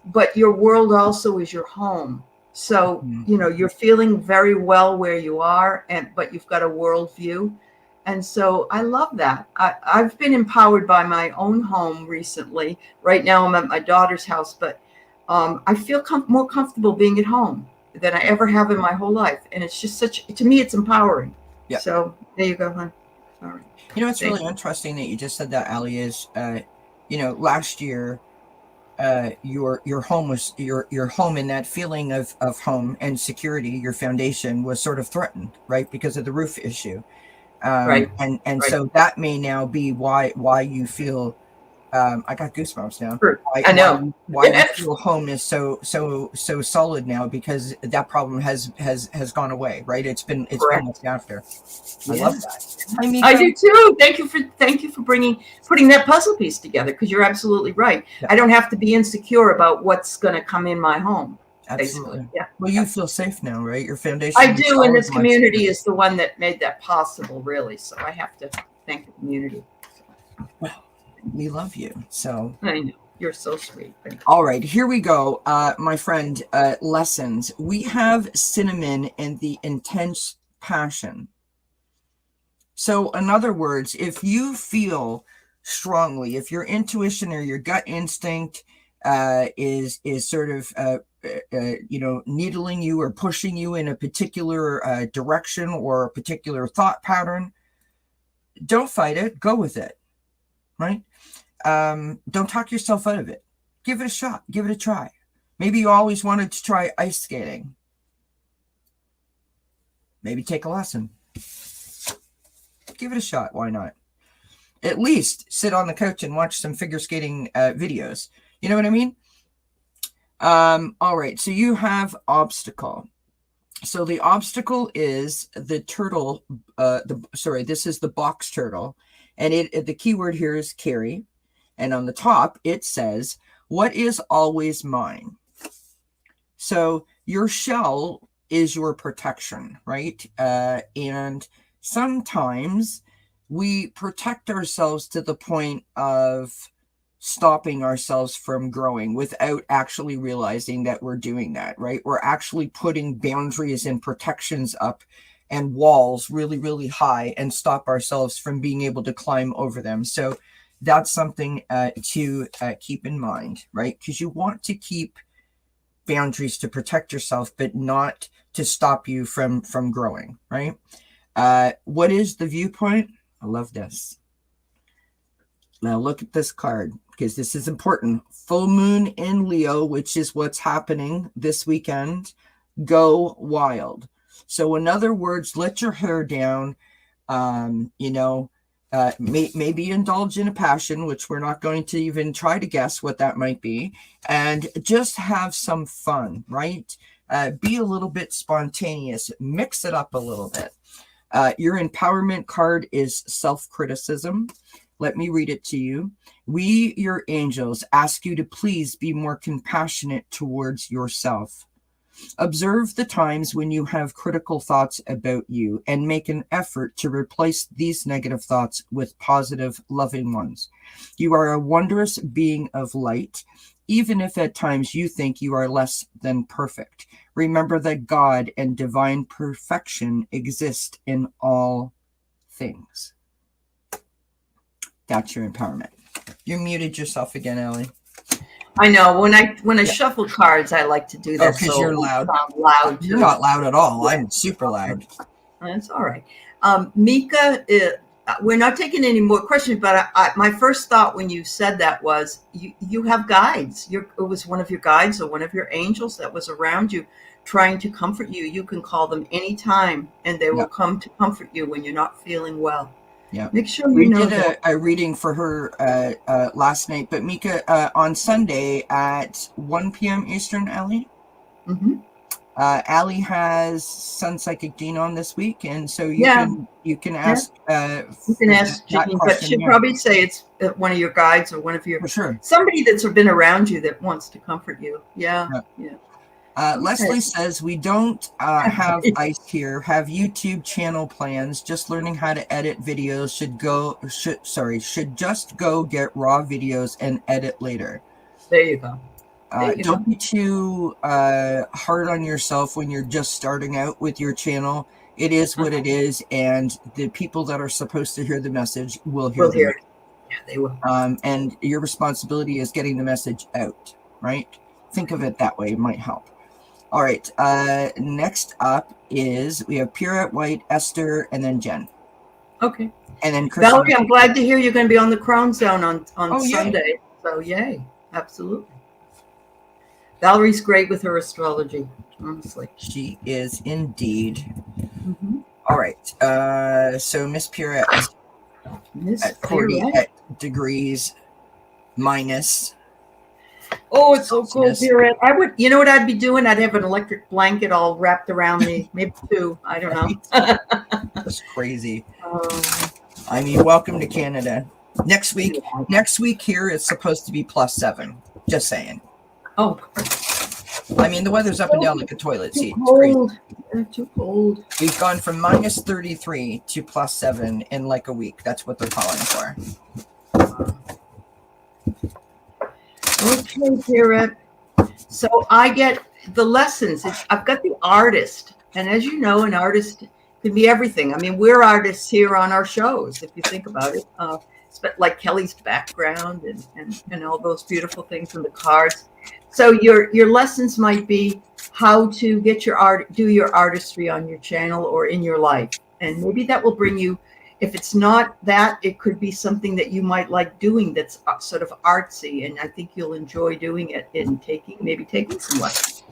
but your world also is your home. So, you know, you're feeling very well where you are, but you've got a world view. And so I love that. I've been empowered by my own home recently. Right now I'm at my daughter's house, but I feel more comfortable being at home than I ever have in my whole life. And it's just to me, it's empowering. Yeah. So there you go, hon. All right. You know, it's really interesting that you just said that, Aley, is, you know, last year, your home was your home, and that feeling of home and security, your foundation was sort of threatened, right? Because of the roof issue. Right. And right. So that may now be why you feel, I got goosebumps now. I know why you feel home is so solid now, because that problem has gone away, right? It's been looked after. I love that. I do too. Thank you for putting that puzzle piece together, because you're absolutely right. Yeah. I don't have to be insecure about what's going to come in my home. Absolutely. Basically. Yeah. Well, you feel safe now, right? Your foundation. I do, and this community is the one that made that possible, really. So I have to thank the community. Well, we love you. So I know. You're so sweet. All right, here we go. My friend, lessons. We have cinnamon and the intense passion. So in other words, if you feel strongly, if your intuition or your gut instinct is sort of you know, needling you or pushing you in a particular direction or a particular thought pattern, don't fight it. Go with it, right? Don't talk yourself out of it. Give it a shot. Give it a try. Maybe you always wanted to try ice skating. Maybe take a lesson. Give it a shot. Why not? at least sit on the couch and watch some figure skating videos. You know what I mean? All right, so you have obstacle. So the obstacle is the turtle. This is the box turtle, and the keyword here is carry, and on the top it says, "What is always mine?" So your shell is your protection, right? And sometimes we protect ourselves to the point of stopping ourselves from growing without actually realizing that we're doing that, right? We're actually putting boundaries and protections up and walls really, really high and stop ourselves from being able to climb over them. So that's something to keep in mind, right? Because you want to keep boundaries to protect yourself, but not to stop you from growing, right? What is the viewpoint? I love this. Now look at this card, because this is important. Full moon in Leo, which is what's happening this weekend. Go wild. So in other words, let your hair down. Maybe indulge in a passion, which we're not going to even try to guess what that might be, and just have some fun, right? Be a little bit spontaneous, mix it up a little bit. Your empowerment card is self-criticism. Let me read it to you. We, your angels, ask you to please be more compassionate towards yourself. Observe the times when you have critical thoughts about you and make an effort to replace these negative thoughts with positive, loving ones. You are a wondrous being of light, even if at times you think you are less than perfect. Remember that God and divine perfection exist in all things. That's your empowerment. You muted yourself again, Aley. I know. When I shuffle cards, I like to do that. Because you're loud. Loud. You're not loud at all. I'm super loud. That's all right. Mika, we're not taking any more questions, but my first thought when you said that was you have guides. It was one of your guides or one of your angels that was around you trying to comfort you. You can call them anytime, and they will come to comfort you when you're not feeling well. Yeah. Make sure you know did a reading for her last night, but Mika, on Sunday at 1 p.m. Eastern, Aley? Mm-hmm. Aley has Sun Psychic Dean on this week, and so you can ask. You can ask Jean, but she'll probably say it's one of your guides or one of your somebody that's been around you that wants to comfort you. Yeah. Leslie says we don't have ice here. Have YouTube channel plans. Just learning how to edit videos. Should just go get raw videos and edit later. There you go. Don't be too hard on yourself when you're just starting out with your channel. It is what it is, and the people that are supposed to hear the message will hear it. Yeah, they will. And your responsibility is getting the message out, right? Think of it that way. It might help. All right. Next up is we have Pierrette White, Esther, and then Jen. Okay. And then Valerie, I'm glad to hear you're going to be on the Crown Zone on Sunday. Yay. So yay, absolutely. Valerie's great with her astrology, honestly. She is indeed. Mm-hmm. All right. So Miss Pierrette at 48 degrees minus. Oh, it's so cold, Pierrette. You know what I'd be doing? I'd have an electric blanket all wrapped around me, maybe two. I don't know. That's crazy. I mean, welcome to Canada. Next week here it's supposed to be +7. Just saying. Oh. I mean, the weather's up and down like a toilet seat. It's cold. It's too cold. We've gone from -33 to +7 in like a week. That's what they're calling for. Okay, Pierrette. So I get the lessons. I've got the artist. And as you know, an artist can be everything. I mean, we're artists here on our shows, if you think about it. Like Kelly's background and all those beautiful things in the cards. So your lessons might be how to get do your artistry on your channel or in your life. And maybe that will bring you, if it's not that, it could be something that you might like doing that's sort of artsy. And I think you'll enjoy doing it and taking some lessons.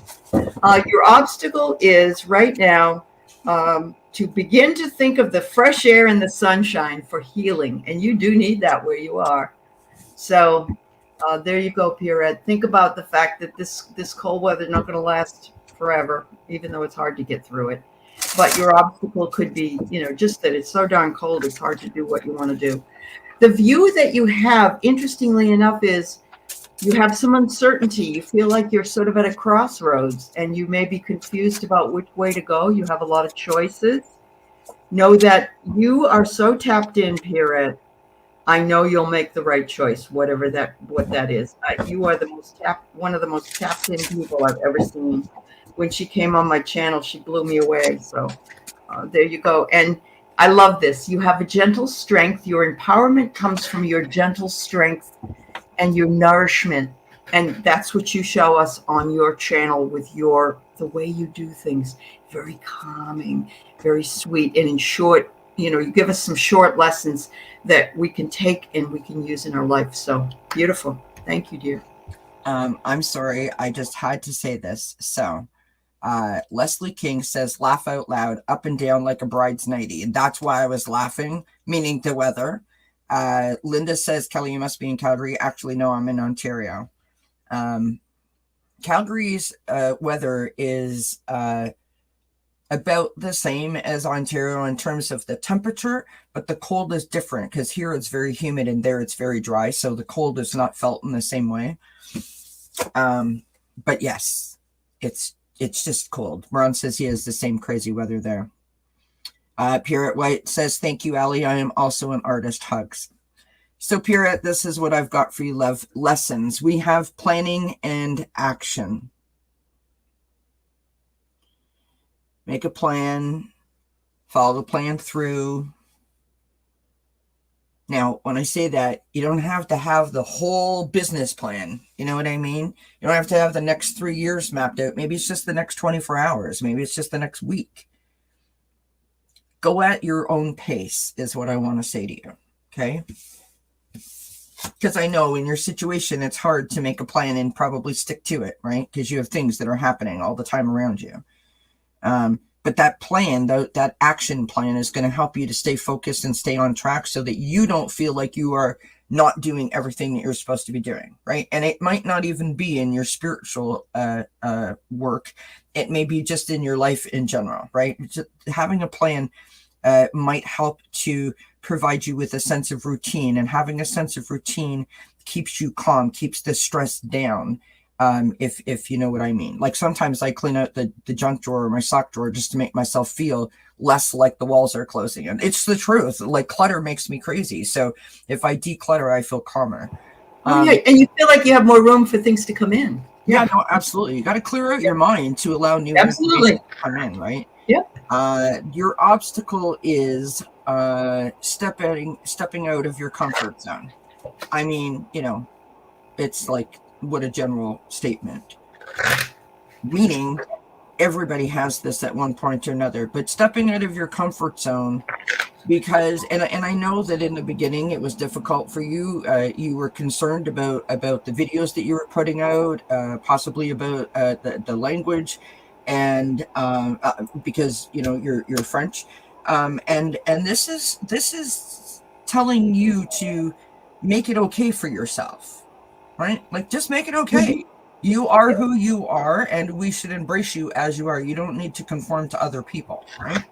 Your obstacle is right now, to begin to think of the fresh air and the sunshine for healing. And you do need that where you are. So there you go, Pierrette. Think about the fact that this cold weather is not going to last forever, even though it's hard to get through it. But your obstacle could be, just that it's so darn cold, it's hard to do what you want to do. The view that you have, interestingly enough, is you have some uncertainty. You feel like you're sort of at a crossroads and you may be confused about which way to go. You have a lot of choices. Know that you are so tapped in, Pierrette. I know you'll make the right choice, what that is. You are one of the most tapped in people I've ever seen. When she came on my channel, she blew me away. So there you go. And I love this. You have a gentle strength. Your empowerment comes from your gentle strength and your nourishment. And that's what you show us on your channel with the way you do things. Very calming, very sweet. And in short, you give us some short lessons that we can take and we can use in our life. So beautiful. Thank you, dear. I'm sorry. I just had to say this. So Leslie King says, laugh out loud, up and down like a bride's nightie. And that's why I was laughing, meaning the weather. Linda says, Kelly, you must be in Calgary. Actually, no, I'm in Ontario. Calgary's weather is about the same as Ontario in terms of the temperature, but the cold is different because here it's very humid and there it's very dry. So the cold is not felt in the same way. But yes, it's just cold. Ron says he has the same crazy weather there. Pierrette White says, thank you, Aley. I am also an artist. Hugs. So Pierrette, this is what I've got for you, love. Lessons. We have planning and action. Make a plan. Follow the plan through. Now, when I say that, you don't have to have the whole business plan. You know what I mean? You don't have to have the next 3 years mapped out. Maybe it's just the next 24 hours. Maybe it's just the next week. Go at your own pace is what I want to say to you. Okay? Because I know in your situation, it's hard to make a plan and probably stick to it, right? Because you have things that are happening all the time around you. But that plan, that action plan is going to help you to stay focused and stay on track so that you don't feel like you are not doing everything that you're supposed to be doing, right? And it might not even be in your spiritual work. It may be just in your life in general, right? Just having a plan might help to provide you with a sense of routine, and having a sense of routine keeps you calm, keeps the stress down. If you know what I mean. Like sometimes I clean out the junk drawer or my sock drawer just to make myself feel less like the walls are closing in. It's the truth. Like clutter makes me crazy. So if I declutter, I feel calmer. Yeah. And you feel like you have more room for things to come in. Yeah, no, absolutely. You got to clear out your mind to allow new information to come in, right? Yeah. Your obstacle is stepping out of your comfort zone. I mean, it's like, what a general statement. Meaning everybody has this at one point or another, but stepping out of your comfort zone, because and I know that in the beginning it was difficult for you. You were concerned about the videos that you were putting out, possibly about the language, and because you're French, and this is telling you to make it okay for yourself. Right? Like, just make it okay. You are who you are, and we should embrace you as you are. You don't need to conform to other people, right?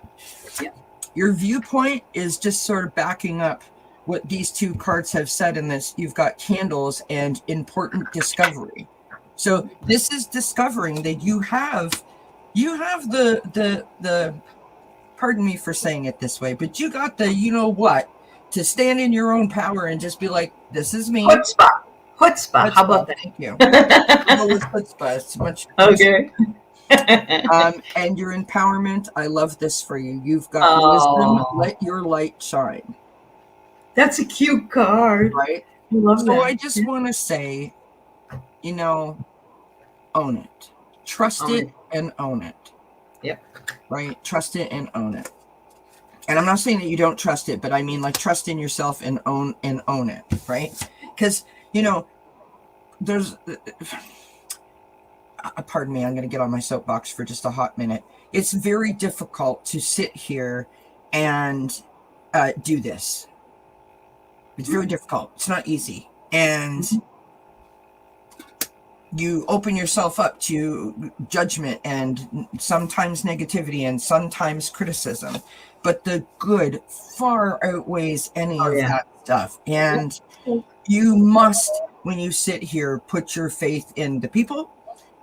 Yeah. Your viewpoint is just sort of backing up what these two cards have said in this. You've got candles and important discovery. So this is discovering that you have the pardon me for saying it this way, but you got the to stand in your own power and just be like, this is me. Chutzpah. How about that? Thank you. I'll go with chutzpah. It's much okay. And your empowerment. I love this for you. You've got wisdom. Let your light shine. That's a cute card. Right? I love that. I just want to say, own it. Trust it and own it. Yep. Right? Trust it and own it. And I'm not saying that you don't trust it, but I mean like trust in yourself and own it, right? Because there's pardon me, I'm going to get on my soapbox for just a hot minute. It's very difficult to sit here and do this. It's very difficult. It's not easy. And you open yourself up to judgment and sometimes negativity and sometimes criticism. But the good far outweighs any of that stuff. And you must, when you sit here, put your faith in the people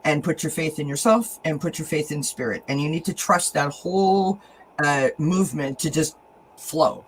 and put your faith in yourself and put your faith in spirit. And you need to trust that whole movement to just flow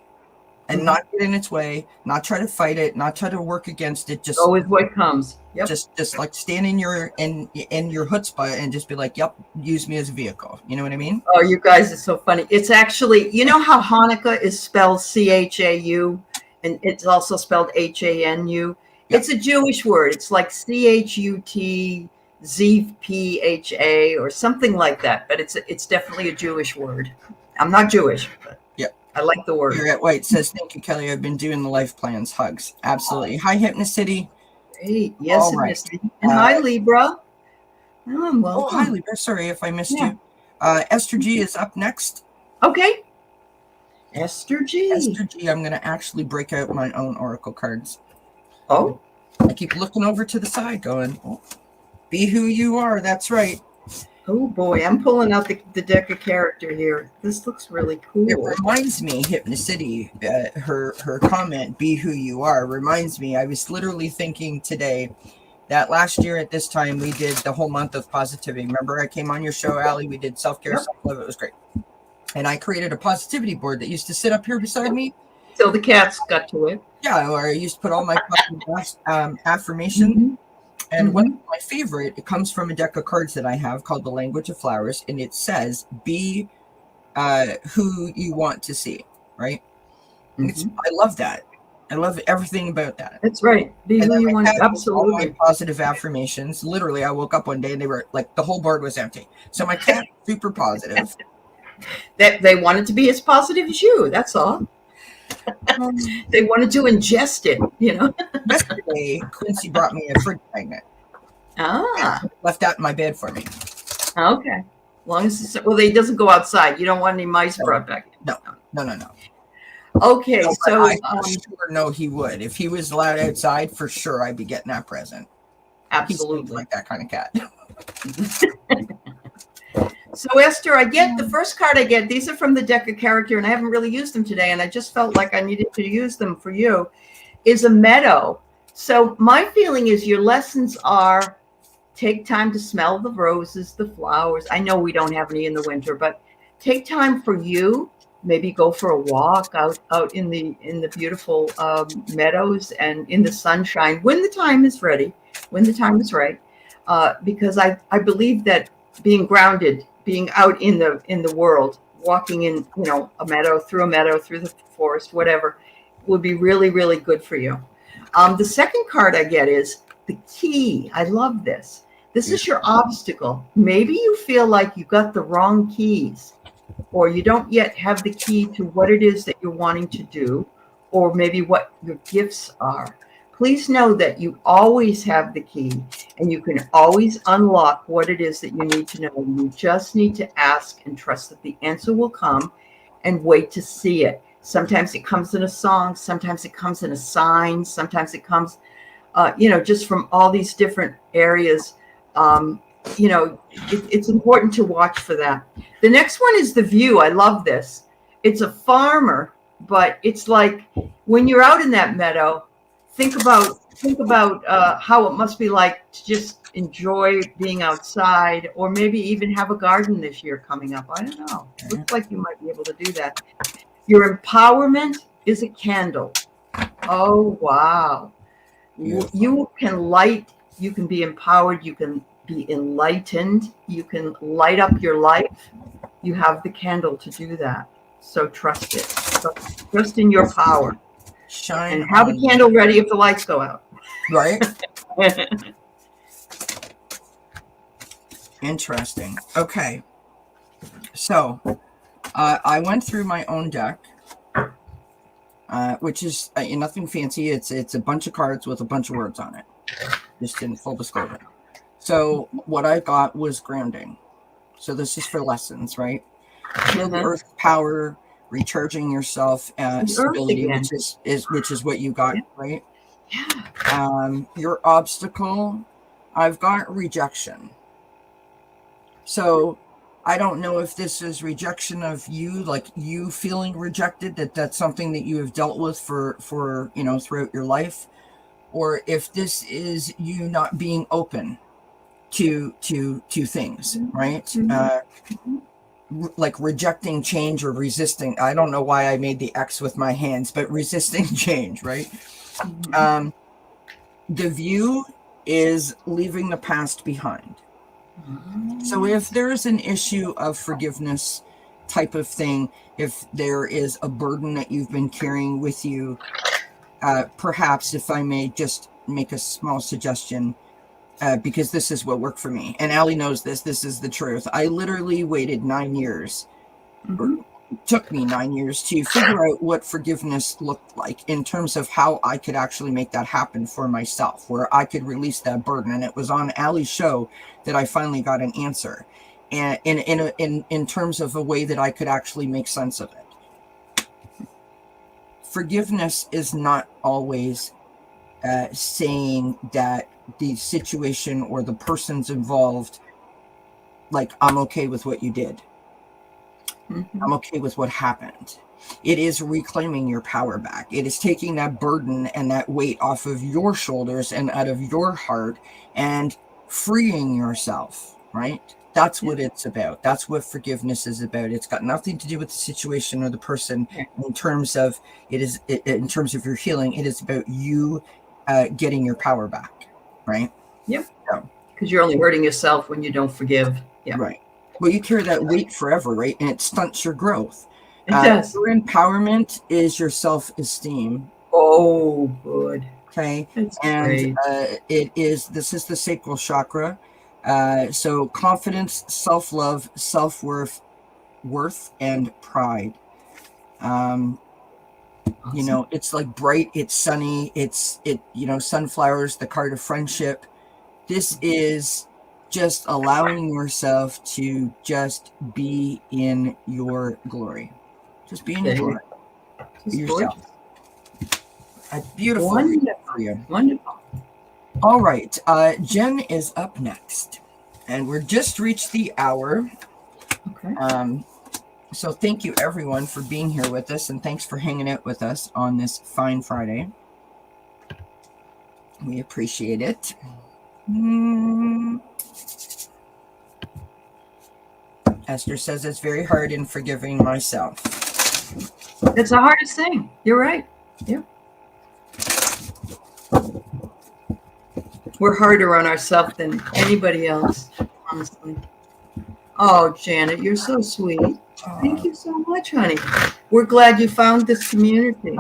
and not get in its way, not try to fight it, not try to work against it. Just go with what comes. Yep. Just like stand in your chutzpah and just be like, yep, use me as a vehicle. You know what I mean? Oh, you guys are so funny. It's actually, you know how Hanukkah is spelled Chau and it's also spelled Hanu? Yep. It's a Jewish word. It's like Chut ZPHA or something like that, but it's definitely a Jewish word. I'm not Jewish, but I like the word. You're at White says, thank you, Kelly. I've been doing the life plans. Hugs. Absolutely. Hi, Hypnocity. Great. Yes, Hypnocity. And hi, Libra. Welcome. Oh, hi, Libra. Sorry if I missed you. Esther G is up next. Okay. Esther G. Esther G. I'm going to actually break out my own oracle cards. Oh. I keep looking over to the side going, oh, be who you are. That's right. Oh boy, I'm pulling out the deck of character here. This looks really cool. It reminds me, Hypnocity, her comment, be who you are, reminds me, I was literally thinking today that last year at this time, we did the whole month of positivity. Remember I came on your show, Aley, we did self-care, self-love, it was great. And I created a positivity board that used to sit up here beside me. So the cats got to it. Yeah, or I used to put all my affirmation. And one of my favorite, it comes from a deck of cards that I have called The Language of Flowers, and it says, be who you want to see, right? I love that. I love everything about that. That's right. Be who you want. Absolutely. All my positive affirmations. Literally, I woke up one day and they were like, the whole board was empty. So my cat, super positive. That they wanted to be as positive as you. That's all. They wanted to ingest it, you know. Yesterday, Quincy brought me a fridge magnet. Left that in my bed for me. Okay. As long as he doesn't go outside. You don't want any mice brought back. No. Okay, so I sure know he would. If he was allowed outside, for sure I'd be getting that present. Absolutely. He's like that kind of cat. So Esther, I get the first card I get. These are from the deck of character, and I haven't really used them today, and I just felt like I needed to use them for you. Is a meadow. So my feeling is your lessons are take time to smell the roses, the flowers. I know we don't have any in the winter, but take time for you. Maybe go for a walk out in the beautiful meadows and in the sunshine when the time is ready, when the time is right. Because I believe that being grounded, being out in the world, walking in, a meadow, through the forest, whatever, would be really, really good for you. The second card I get is the key. I love this. This is your obstacle. Maybe you feel like you got the wrong keys, or you don't yet have the key to what it is that you're wanting to do, or maybe what your gifts are. Please know that you always have the key, and you can always unlock what it is that you need to know. You just need to ask and trust that the answer will come, and wait to see it. Sometimes it comes in a song. Sometimes it comes in a sign. Sometimes it comes, just from all these different areas. It's important to watch for that. The next one is the view. I love this. It's a farmer, but it's like when you're out in that meadow, think about how it must be like to just enjoy being outside, or maybe even have a garden this year coming up. I don't know. It looks like you might be able to do that. Your empowerment is a candle. Oh, wow. You can light, you can be empowered, you can be enlightened, you can light up your life. You have the candle to do that. So trust it. Trust in your power. Shine. And have a candle ready if the lights go out. Right? Interesting. Okay. So, I went through my own deck, which is nothing fancy. It's a bunch of cards with a bunch of words on it. Just in full disclosure. So what I got was grounding. So this is for lessons, right? Feel the earth power, recharging yourself, stability, which is what you got, right? Yeah. Your obstacle, I've got rejection. So I don't know if this is rejection of you, like you feeling rejected, that's something that you have dealt with for throughout your life, or if this is you not being open to things, right? Mm-hmm. Like rejecting change or resisting. I don't know why I made the X with my hands, but resisting change, right? Mm-hmm. The view is leaving the past behind. So if there's an issue of forgiveness type of thing, if there is a burden that you've been carrying with you, perhaps if I may just make a small suggestion, because this is what worked for me. And Allie knows this. This is the truth. I literally waited 9 years. Mm-hmm. It took me 9 years to figure out what forgiveness looked like in terms of how I could actually make that happen for myself, where I could release that burden. And it was on Allie's show that I finally got an answer, and in terms of a way that I could actually make sense of it. Forgiveness is not always saying that the situation or the persons involved, like, I'm okay with what you did. Mm-hmm. I'm okay with what happened. It is reclaiming your power back. It is taking that burden and that weight off of your shoulders and out of your heart and freeing yourself, right? That's what it's about. That's what forgiveness is about. It's got nothing to do with the situation or the person in terms of in terms of your healing. It is about you getting your power back, right? Yep. Because you're only hurting yourself when you don't forgive. Yeah. Right. Well, you carry that weight forever, right? And it stunts your growth. It does. Your empowerment is your self-esteem. Oh, good. Okay. That's and great. This is the sacral chakra. So confidence, self-love, self-worth, and pride. Awesome. It's like bright, it's sunny, sunflowers, the card of friendship. This is just allowing yourself to just be in your glory. Just be in your glory. Be yourself. A beautiful for you. Wonderful. All right. Jen is up next. And we're just reached the hour. Okay. So thank you everyone for being here with us, and thanks for hanging out with us on this fine Friday. We appreciate it. Esther says it's very hard in forgiving myself. It's the hardest thing. You're right. Yeah. We're harder on ourselves than anybody else, honestly. Oh, Janet, you're so sweet. Thank you so much, honey. We're glad you found this community.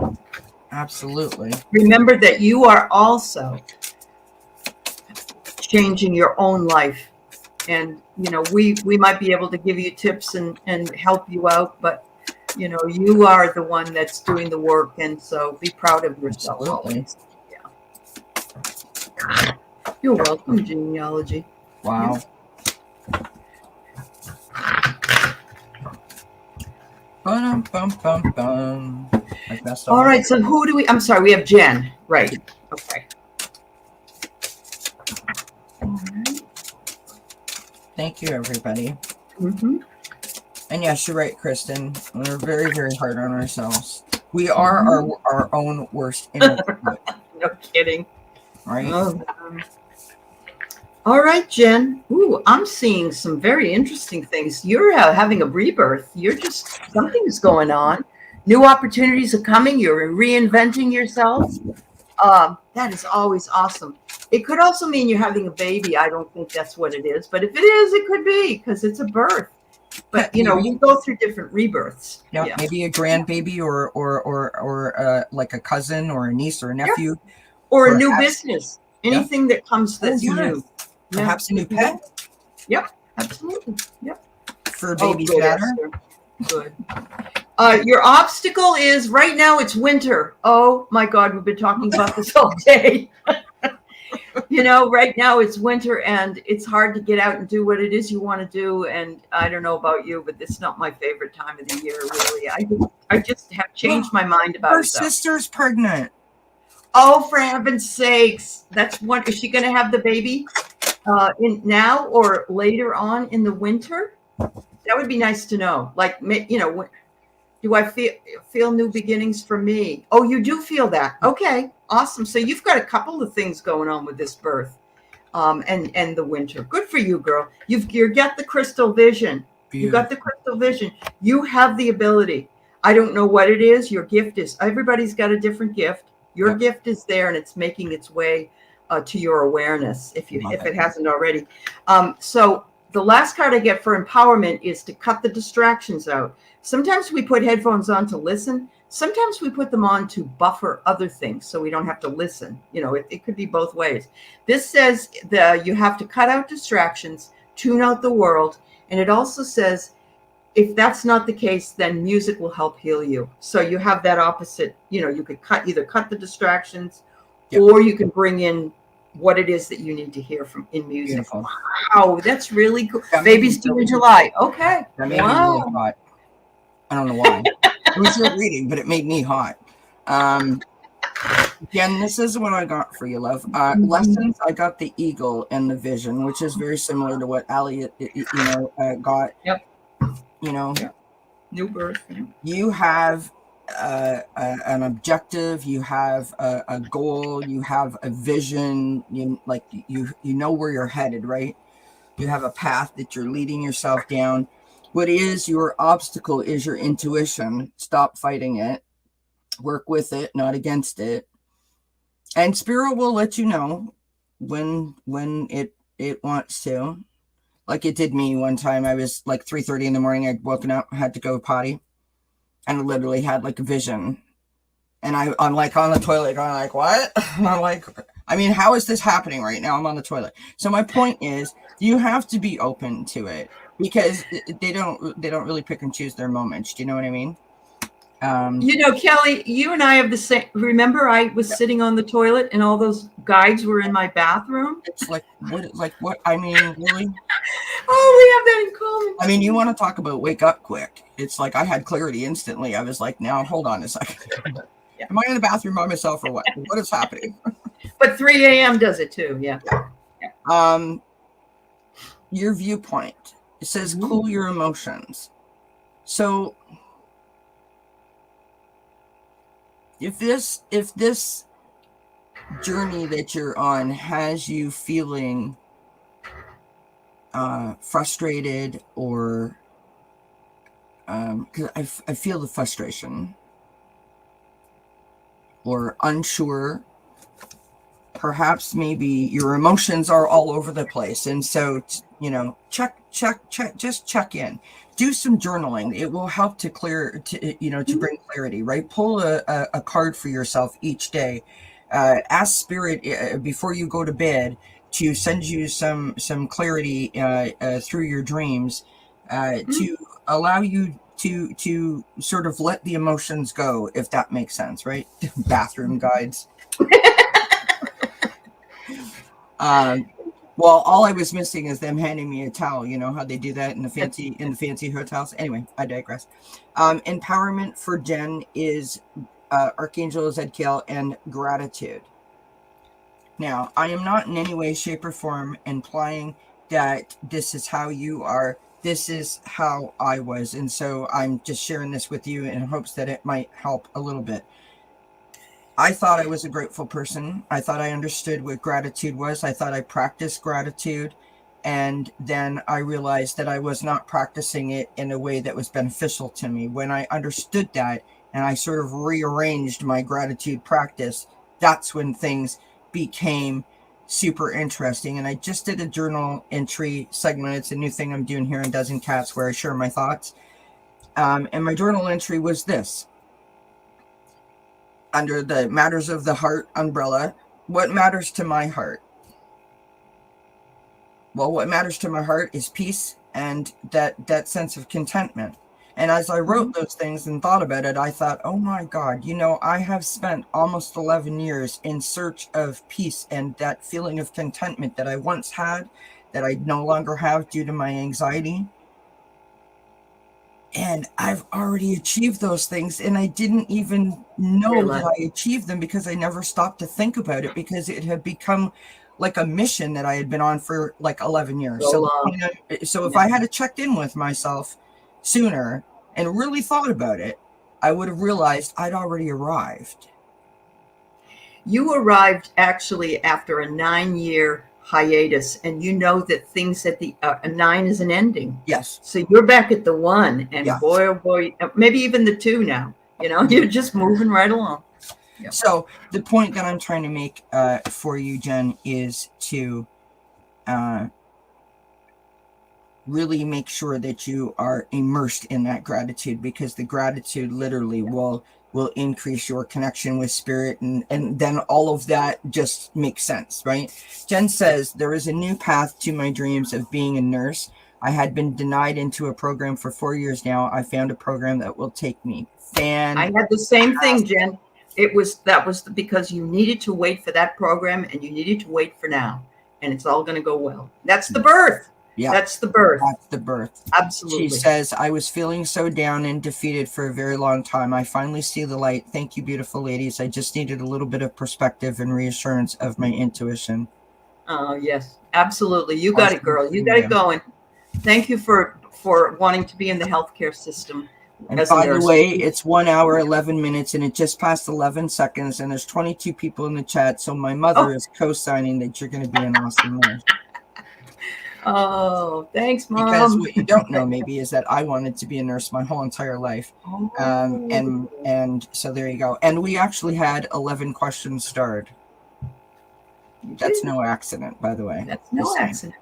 Absolutely. Remember that you are also changing your own life. And, we might be able to give you tips and help you out, but, you are the one that's doing the work. And so be proud of yourself. Absolutely. Yeah. You're welcome, Genealogy. Wow. Yeah. All right. So who do I'm sorry, we have Jen. Right. Okay. Thank you, everybody. Mm-hmm. And yes, you're right, Kristen. We're very, very hard on ourselves. We are our own worst enemy. No kidding. Right? All right, Jen. Ooh, I'm seeing some very interesting things. You're having a rebirth. Something is going on. New opportunities are coming. You're reinventing yourself. That is always awesome. It could also mean you're having a baby. I don't think that's what it is. But if it is, it could be because it's a birth. But, we go through different rebirths. Yeah, maybe a grandbaby or like a cousin or a niece or a nephew. Yeah. Or a new business. Anything that comes that's new. Perhaps a new pet. Yep, absolutely. Yep. For babies matter. Good. Your obstacle is right now it's winter. Oh my God, we've been talking about this all day. Right now it's winter and it's hard to get out and do what it is you want to do. And I don't know about you, but it's not my favorite time of the year, really. I just have changed my mind about Her it, though. sister's pregnant. Oh, for heaven's sakes. That's what, is she going to have the baby in now or later on in the winter? That would be nice to know. Like, do I feel new beginnings for me? Oh, you do feel that. Okay, awesome. So you've got a couple of things going on with this birth, and the winter. Good for you, girl. You got the crystal vision. You got the crystal vision. You have the ability. I don't know what it is. Your gift is. Everybody's got a different gift. Your gift is there, and it's making its way to your awareness. If it hasn't already. So the last card I get for empowerment is to cut the distractions out. Sometimes we put headphones on to listen. Sometimes we put them on to buffer other things so we don't have to listen. It could be both ways. This says that you have to cut out distractions, tune out the world. And it also says, if that's not the case, then music will help heal you. So you have that opposite, you could either cut the distractions or you can bring in what it is that you need to hear in music. Beautiful. Wow, that's really cool. Baby's due in July. Okay. That made me really hot. I don't know why. It was your reading, but it made me hot. Again, this is what I got for you, love. Lessons, I got the eagle and the vision, which is very similar to what Aley, got. Yep. New birth. You have an objective. You have a goal. You have a vision. You know where you're headed, right? You have a path that you're leading yourself down. What is your obstacle is your intuition. Stop fighting it. Work with it, not against it. And Spirit will let you know when it wants to. Like it did me one time. I was like 3:30 in the morning. I'd woken up, had to go potty, and I literally had like a vision. And I'm like on the toilet going like, what? And I'm like, I mean, how is this happening right now? I'm on the toilet. So my point is, you have to be open to it because they don't really pick and choose their moments. Do you know what I mean? Kelly, you and I have the same. Remember, I was sitting on the toilet and all those guides were in my bathroom. It's like what? I mean, really? Oh, we have that in common. I mean, you want to talk about wake up quick? It's like I had clarity instantly. I was like, now hold on a second. Am I in the bathroom by myself or what? What is happening? But 3 a.m. does it too. Yeah. Your viewpoint. It says cool your emotions. So if this journey that you're on has you feeling frustrated or because I feel the frustration or unsure, perhaps maybe your emotions are all over the place, and so check, just check in. Do some journaling. It will help to clear, to bring clarity, right? Pull a card for yourself each day. Ask Spirit before you go to bed to send you some clarity through your dreams to allow you to sort of let the emotions go, if that makes sense, right? Bathroom guides. Well, all I was missing is them handing me a towel. You know how they do that in the fancy hotels. Anyway, I digress. Empowerment for Jen is Archangel Zadkiel and gratitude. Now, I am not in any way, shape, or form implying that this is how you are. This is how I was. And so I'm just sharing this with you in hopes that it might help a little bit. I thought I was a grateful person. I thought I understood what gratitude was. I thought I practiced gratitude. And then I realized that I was not practicing it in a way that was beneficial to me. When I understood that and I sort of rearranged my gratitude practice, that's when things became super interesting. And I just did a journal entry segment. It's a new thing I'm doing here in Dozen Cats where I share my thoughts. And my journal entry was this. Under the Matters of the Heart umbrella, what matters to my heart? Well, what matters to my heart is peace and that sense of contentment. And as I wrote those things and thought about it, I thought, oh my God, I have spent almost 11 years in search of peace and that feeling of contentment that I once had that I no longer have due to my anxiety. And I've already achieved those things, and I didn't even know that I achieved them because I never stopped to think about it, because it had become like a mission that I had been on for like 11 years. So if I had checked in with myself sooner and really thought about it, I would have realized I'd already arrived. You arrived actually after a 9-year hiatus, and you know that things at the a 9 is an ending. Yes. So you're back at the 1, and yes. boy, oh boy, maybe even the 2 now. You're just moving right along. Yeah. So the point that I'm trying to make for you, Jen, is to really make sure that you are immersed in that gratitude, because the gratitude literally will increase your connection with spirit, and then all of that just makes sense, right? Jen says, there is a new path to my dreams of being a nurse. I had been denied into a program for 4 years now. I found a program that will take me. I had the same thing, Jen. That was because you needed to wait for that program, and you needed to wait for now, and it's all going to go well. That's the birth. Yeah, that's the birth. That's the birth. Absolutely. She says, I was feeling so down and defeated for a very long time. I finally see the light. Thank you, beautiful ladies. I just needed a little bit of perspective and reassurance of my intuition. Oh, yes, absolutely. You got it, girl. You got it going. Thank you for wanting to be in the healthcare system. And by the way, it's 1 hour, 11 minutes, and it just passed 11 seconds, and there's 22 people in the chat. So my mother is co-signing that you're going to be an awesome nurse. Oh, thanks, Mom. Because what you don't know maybe is that I wanted to be a nurse my whole entire life. And so there you go. And we actually had 11 questions starred. That's no accident, by the way. That's no accident.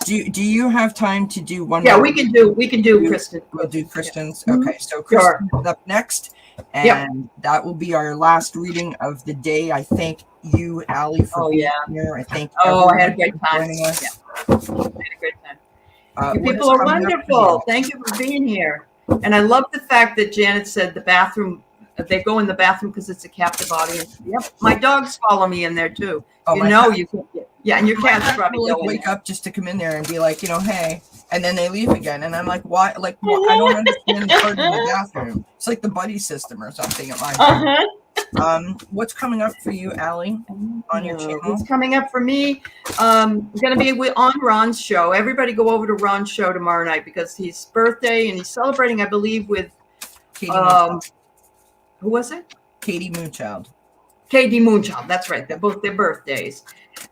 Do you have time to do one? Yeah, we can do Kristen. We'll do Kristen's. Yeah. Okay, so Kristen is up next, and that will be our last reading of the day. I thank you, Aley, for being here. I thank I had a great time. Joining us. Yeah. I had a great time. You people are wonderful. Thank you for being here. And I love the fact that Janet said the bathroom. They go in the bathroom because it's a captive audience. Yep, my dogs follow me in there too. Oh, You can. Yeah, and your cats probably go wake up just to come in there and be like, hey, and then they leave again, and I'm like, why? Like, I don't understand the part of the bathroom. It's like the buddy system or something at my home. What's coming up for you, Aley, on your channel? What's coming up for me? I'm going to be on Ron's show. Everybody go over to Ron's show tomorrow night because his birthday, and he's celebrating, I believe, with Katie Moonchild. Who was it? Katie Moonchild. Katie Moonchild. That's right. They're both their birthdays.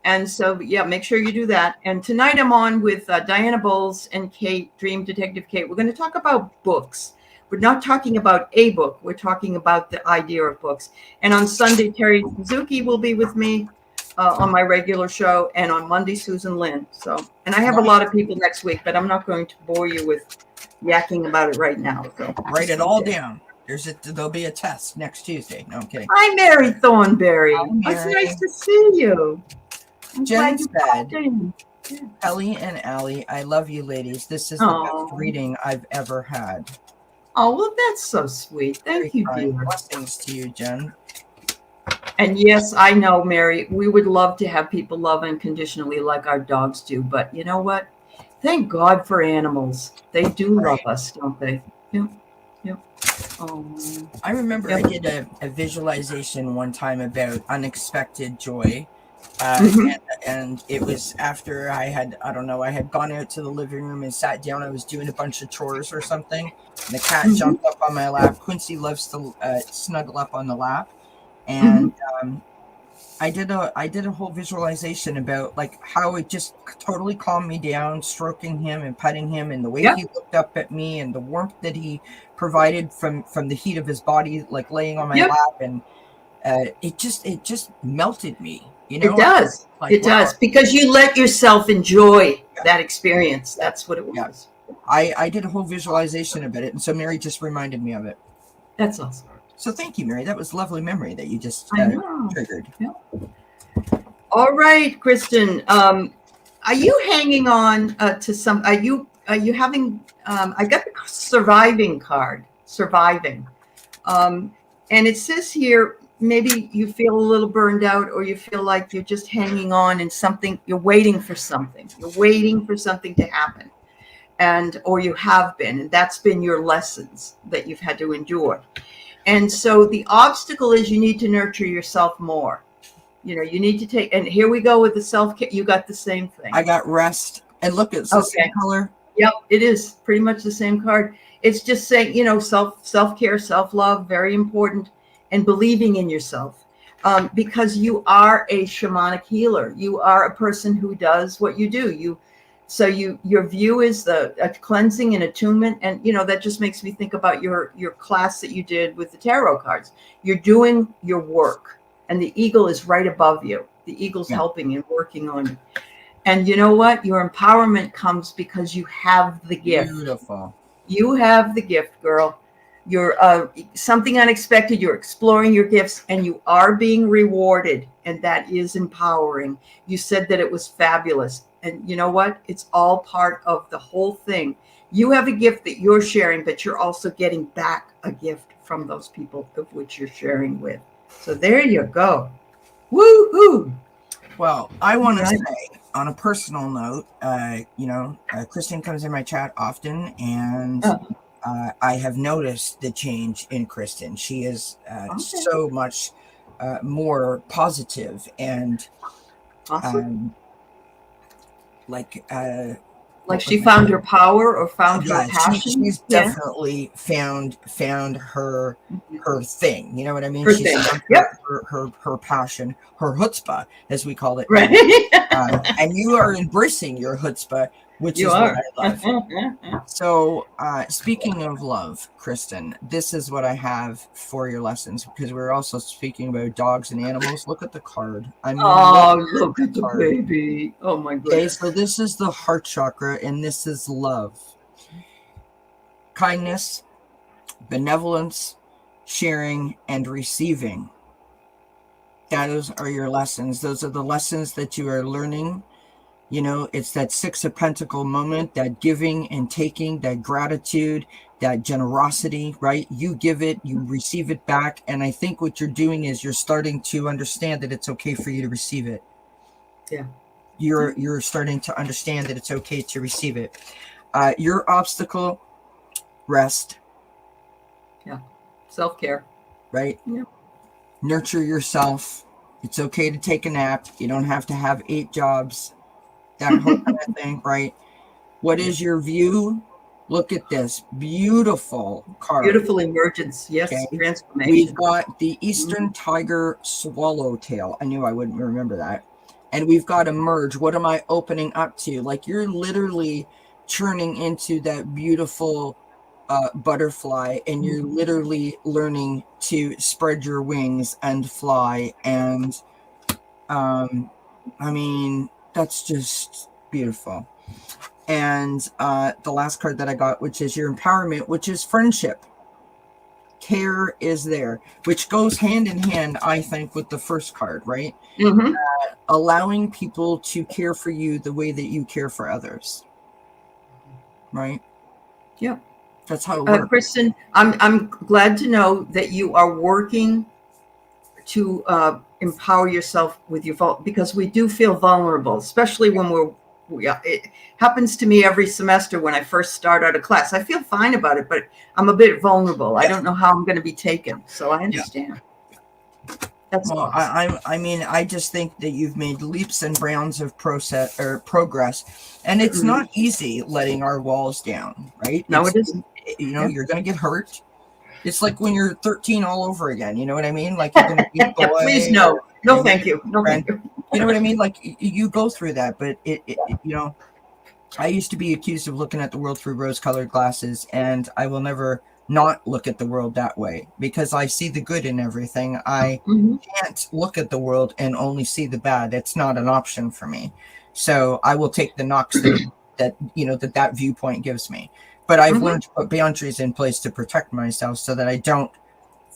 And so, yeah, make sure you do that. And tonight I'm on with Diana Bowles and Kate, Dream Detective Kate. We're going to talk about books. We're not talking about a book. We're talking about the idea of books. And on Sunday, Terry Suzuki will be with me on my regular show. And on Monday, Susan Lynn. And I have a lot of people next week, but I'm not going to bore you with yakking about it right now. So write it all down. There'll be a test next Tuesday. No, I'm kidding. Hi, Mary Thornberry. It's nice to see you. Jen said, Ellie and Aley, I love you ladies. This is the best reading I've ever had. Oh, well, that's so sweet. Thank you, dear. Blessings to you, Jen. And yes, I know, Mary, we would love to have people love unconditionally like our dogs do. But you know what? Thank God for animals. They do love us, don't they? Yeah. Yep. I remember I did a visualization one time about unexpected joy. And it was after I had gone out to the living room and sat down. I was doing a bunch of chores or something. And the cat jumped up on my lap. Quincy loves to snuggle up on the lap. And I did a whole visualization about like how it just totally calmed me down, stroking him and petting him, and the way he looked up at me and the warmth that he provided from the heat of his body, like laying on my lap. And it just melted me. It does. Like, it does, because you let yourself enjoy that experience. That's what it was. I did a whole visualization about it, and so Mary just reminded me of it. That's awesome. So thank you, Mary. That was a lovely memory that you just triggered. Yeah. All right, Kristen. Are you hanging on to some? Are you you having? I got the surviving card. Surviving, and it says here maybe you feel a little burned out, or you feel like you're just hanging on and something. You're waiting for something. You're waiting for something to happen, and or you have been, and that's been your lessons that you've had to endure. And so the obstacle is you need to nurture yourself more. You need to take, and here we go with the self-care. You got the same thing. I got rest. And look, it's the same color. Yep, it is pretty much the same card. It's just saying, self-care, self-love, very important, and believing in yourself. Because you are a shamanic healer. You are a person who does what you do. Your view is the cleansing and attunement. And, that just makes me think about your class that you did with the tarot cards. You're doing your work, and the eagle is right above you. The eagle's helping and working on you. And you know what? Your empowerment comes because you have the gift. Beautiful. You have the gift, girl. You're something unexpected. You're exploring your gifts, and you are being rewarded. And that is empowering. You said that it was fabulous. And you know what? It's all part of the whole thing. You have a gift that you're sharing, but you're also getting back a gift from those people of which you're sharing with. So there you go. Woo-hoo. Well, I want to say, on a personal note, Kristen comes in my chat often, and I have noticed the change in Kristen. She is so much more positive and awesome. Like she found her power or found her passion. She's definitely found her thing. You know what I mean? She's found her passion, her chutzpah, as we call it. Right. And you are embracing your chutzpah, which is what I love. So speaking of love, Kristen, this is what I have for your lessons, because we're also speaking about dogs and animals. Look at the card. Look at the baby. Oh my goodness. Okay, so this is the heart chakra, and this is love. Kindness, benevolence, sharing, and receiving. Those are your lessons. Those are the lessons that you are learning. It's that Six of Pentacle moment, that giving and taking, that gratitude, that generosity, right? You give it, you receive it back. And I think what you're doing is you're starting to understand that it's okay for you to receive it. Yeah. You're starting to understand that it's okay to receive it. Your obstacle, rest. Yeah. Self-care. Right? Yeah. Nurture yourself. It's okay to take a nap. You don't have to have 8 jobs. That whole kind of thing, right? What is your view? Look at this beautiful card. Beautiful emergence. Yes, okay. Transformation. We've got the Eastern Tiger Swallowtail. I knew I wouldn't remember that. And we've got Emerge. What am I opening up to? Like, you're literally churning into that beautiful butterfly, and you're literally learning to spread your wings and fly. And that's just beautiful. And the last card that I got, which is your empowerment, which is friendship. Care is there, which goes hand in hand, I think, with the first card, right? Mm-hmm. Allowing people to care for you the way that you care for others. Right? Yeah. That's how it works. Kristen, I'm glad to know that you are working to empower yourself with your because we do feel vulnerable, especially when it happens to me every semester when I first start out a class. I feel fine about it, but I'm a bit vulnerable. Yeah. I don't know how I'm going to be taken, so I understand. Yeah. That's awesome. I just think that you've made leaps and bounds of progress, and it's not easy letting our walls down, right? No, it isn't. You're going to get hurt. It's like when you're 13 all over again. You know what I mean? Like, you're going to be boy. Please, no, thank you. No, thank you. You know what I mean? Like, you go through that, but I used to be accused of looking at the world through rose-colored glasses, and I will never not look at the world that way, because I see the good in everything. I can't look at the world and only see the bad. It's not an option for me. So I will take the knocks that viewpoint gives me. But I've learned to put boundaries in place to protect myself so that I don't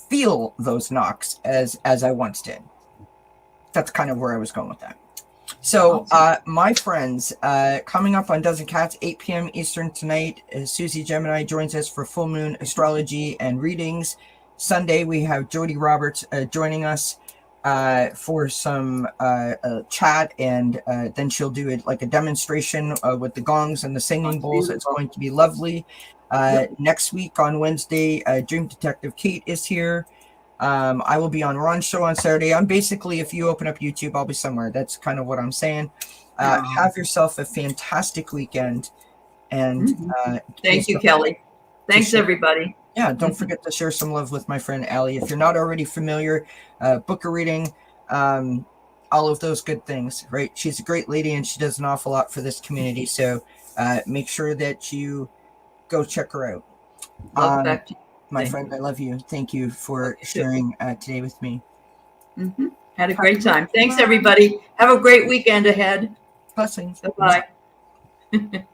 feel those knocks as I once did. That's kind of where I was going with that. So, my friends, coming up on Dozen Cats, 8 p.m. Eastern tonight, Susie Gemini joins us for full moon astrology and readings. Sunday, we have Jody Roberts joining us for some chat, and then she'll do it like a demonstration with the gongs and the singing bowls. It's going to be lovely. Next week on Wednesday, Dream Detective Kate is here. I will be on Ron's show on Saturday. I'm basically, if you open up YouTube, I'll be somewhere. That's kind of what I'm saying. Have yourself a fantastic weekend. And thank you, Kelly. Thanks, everybody. Yeah, don't forget to share some love with my friend Aley. If you're not already familiar, book a reading, all of those good things, right? She's a great lady and she does an awful lot for this community. So make sure that you go check her out. Back to you. My friend, I love you. Thank you for sharing today with me. Had a great time. Thanks, everybody. Have a great weekend ahead. Blessings. Bye-bye.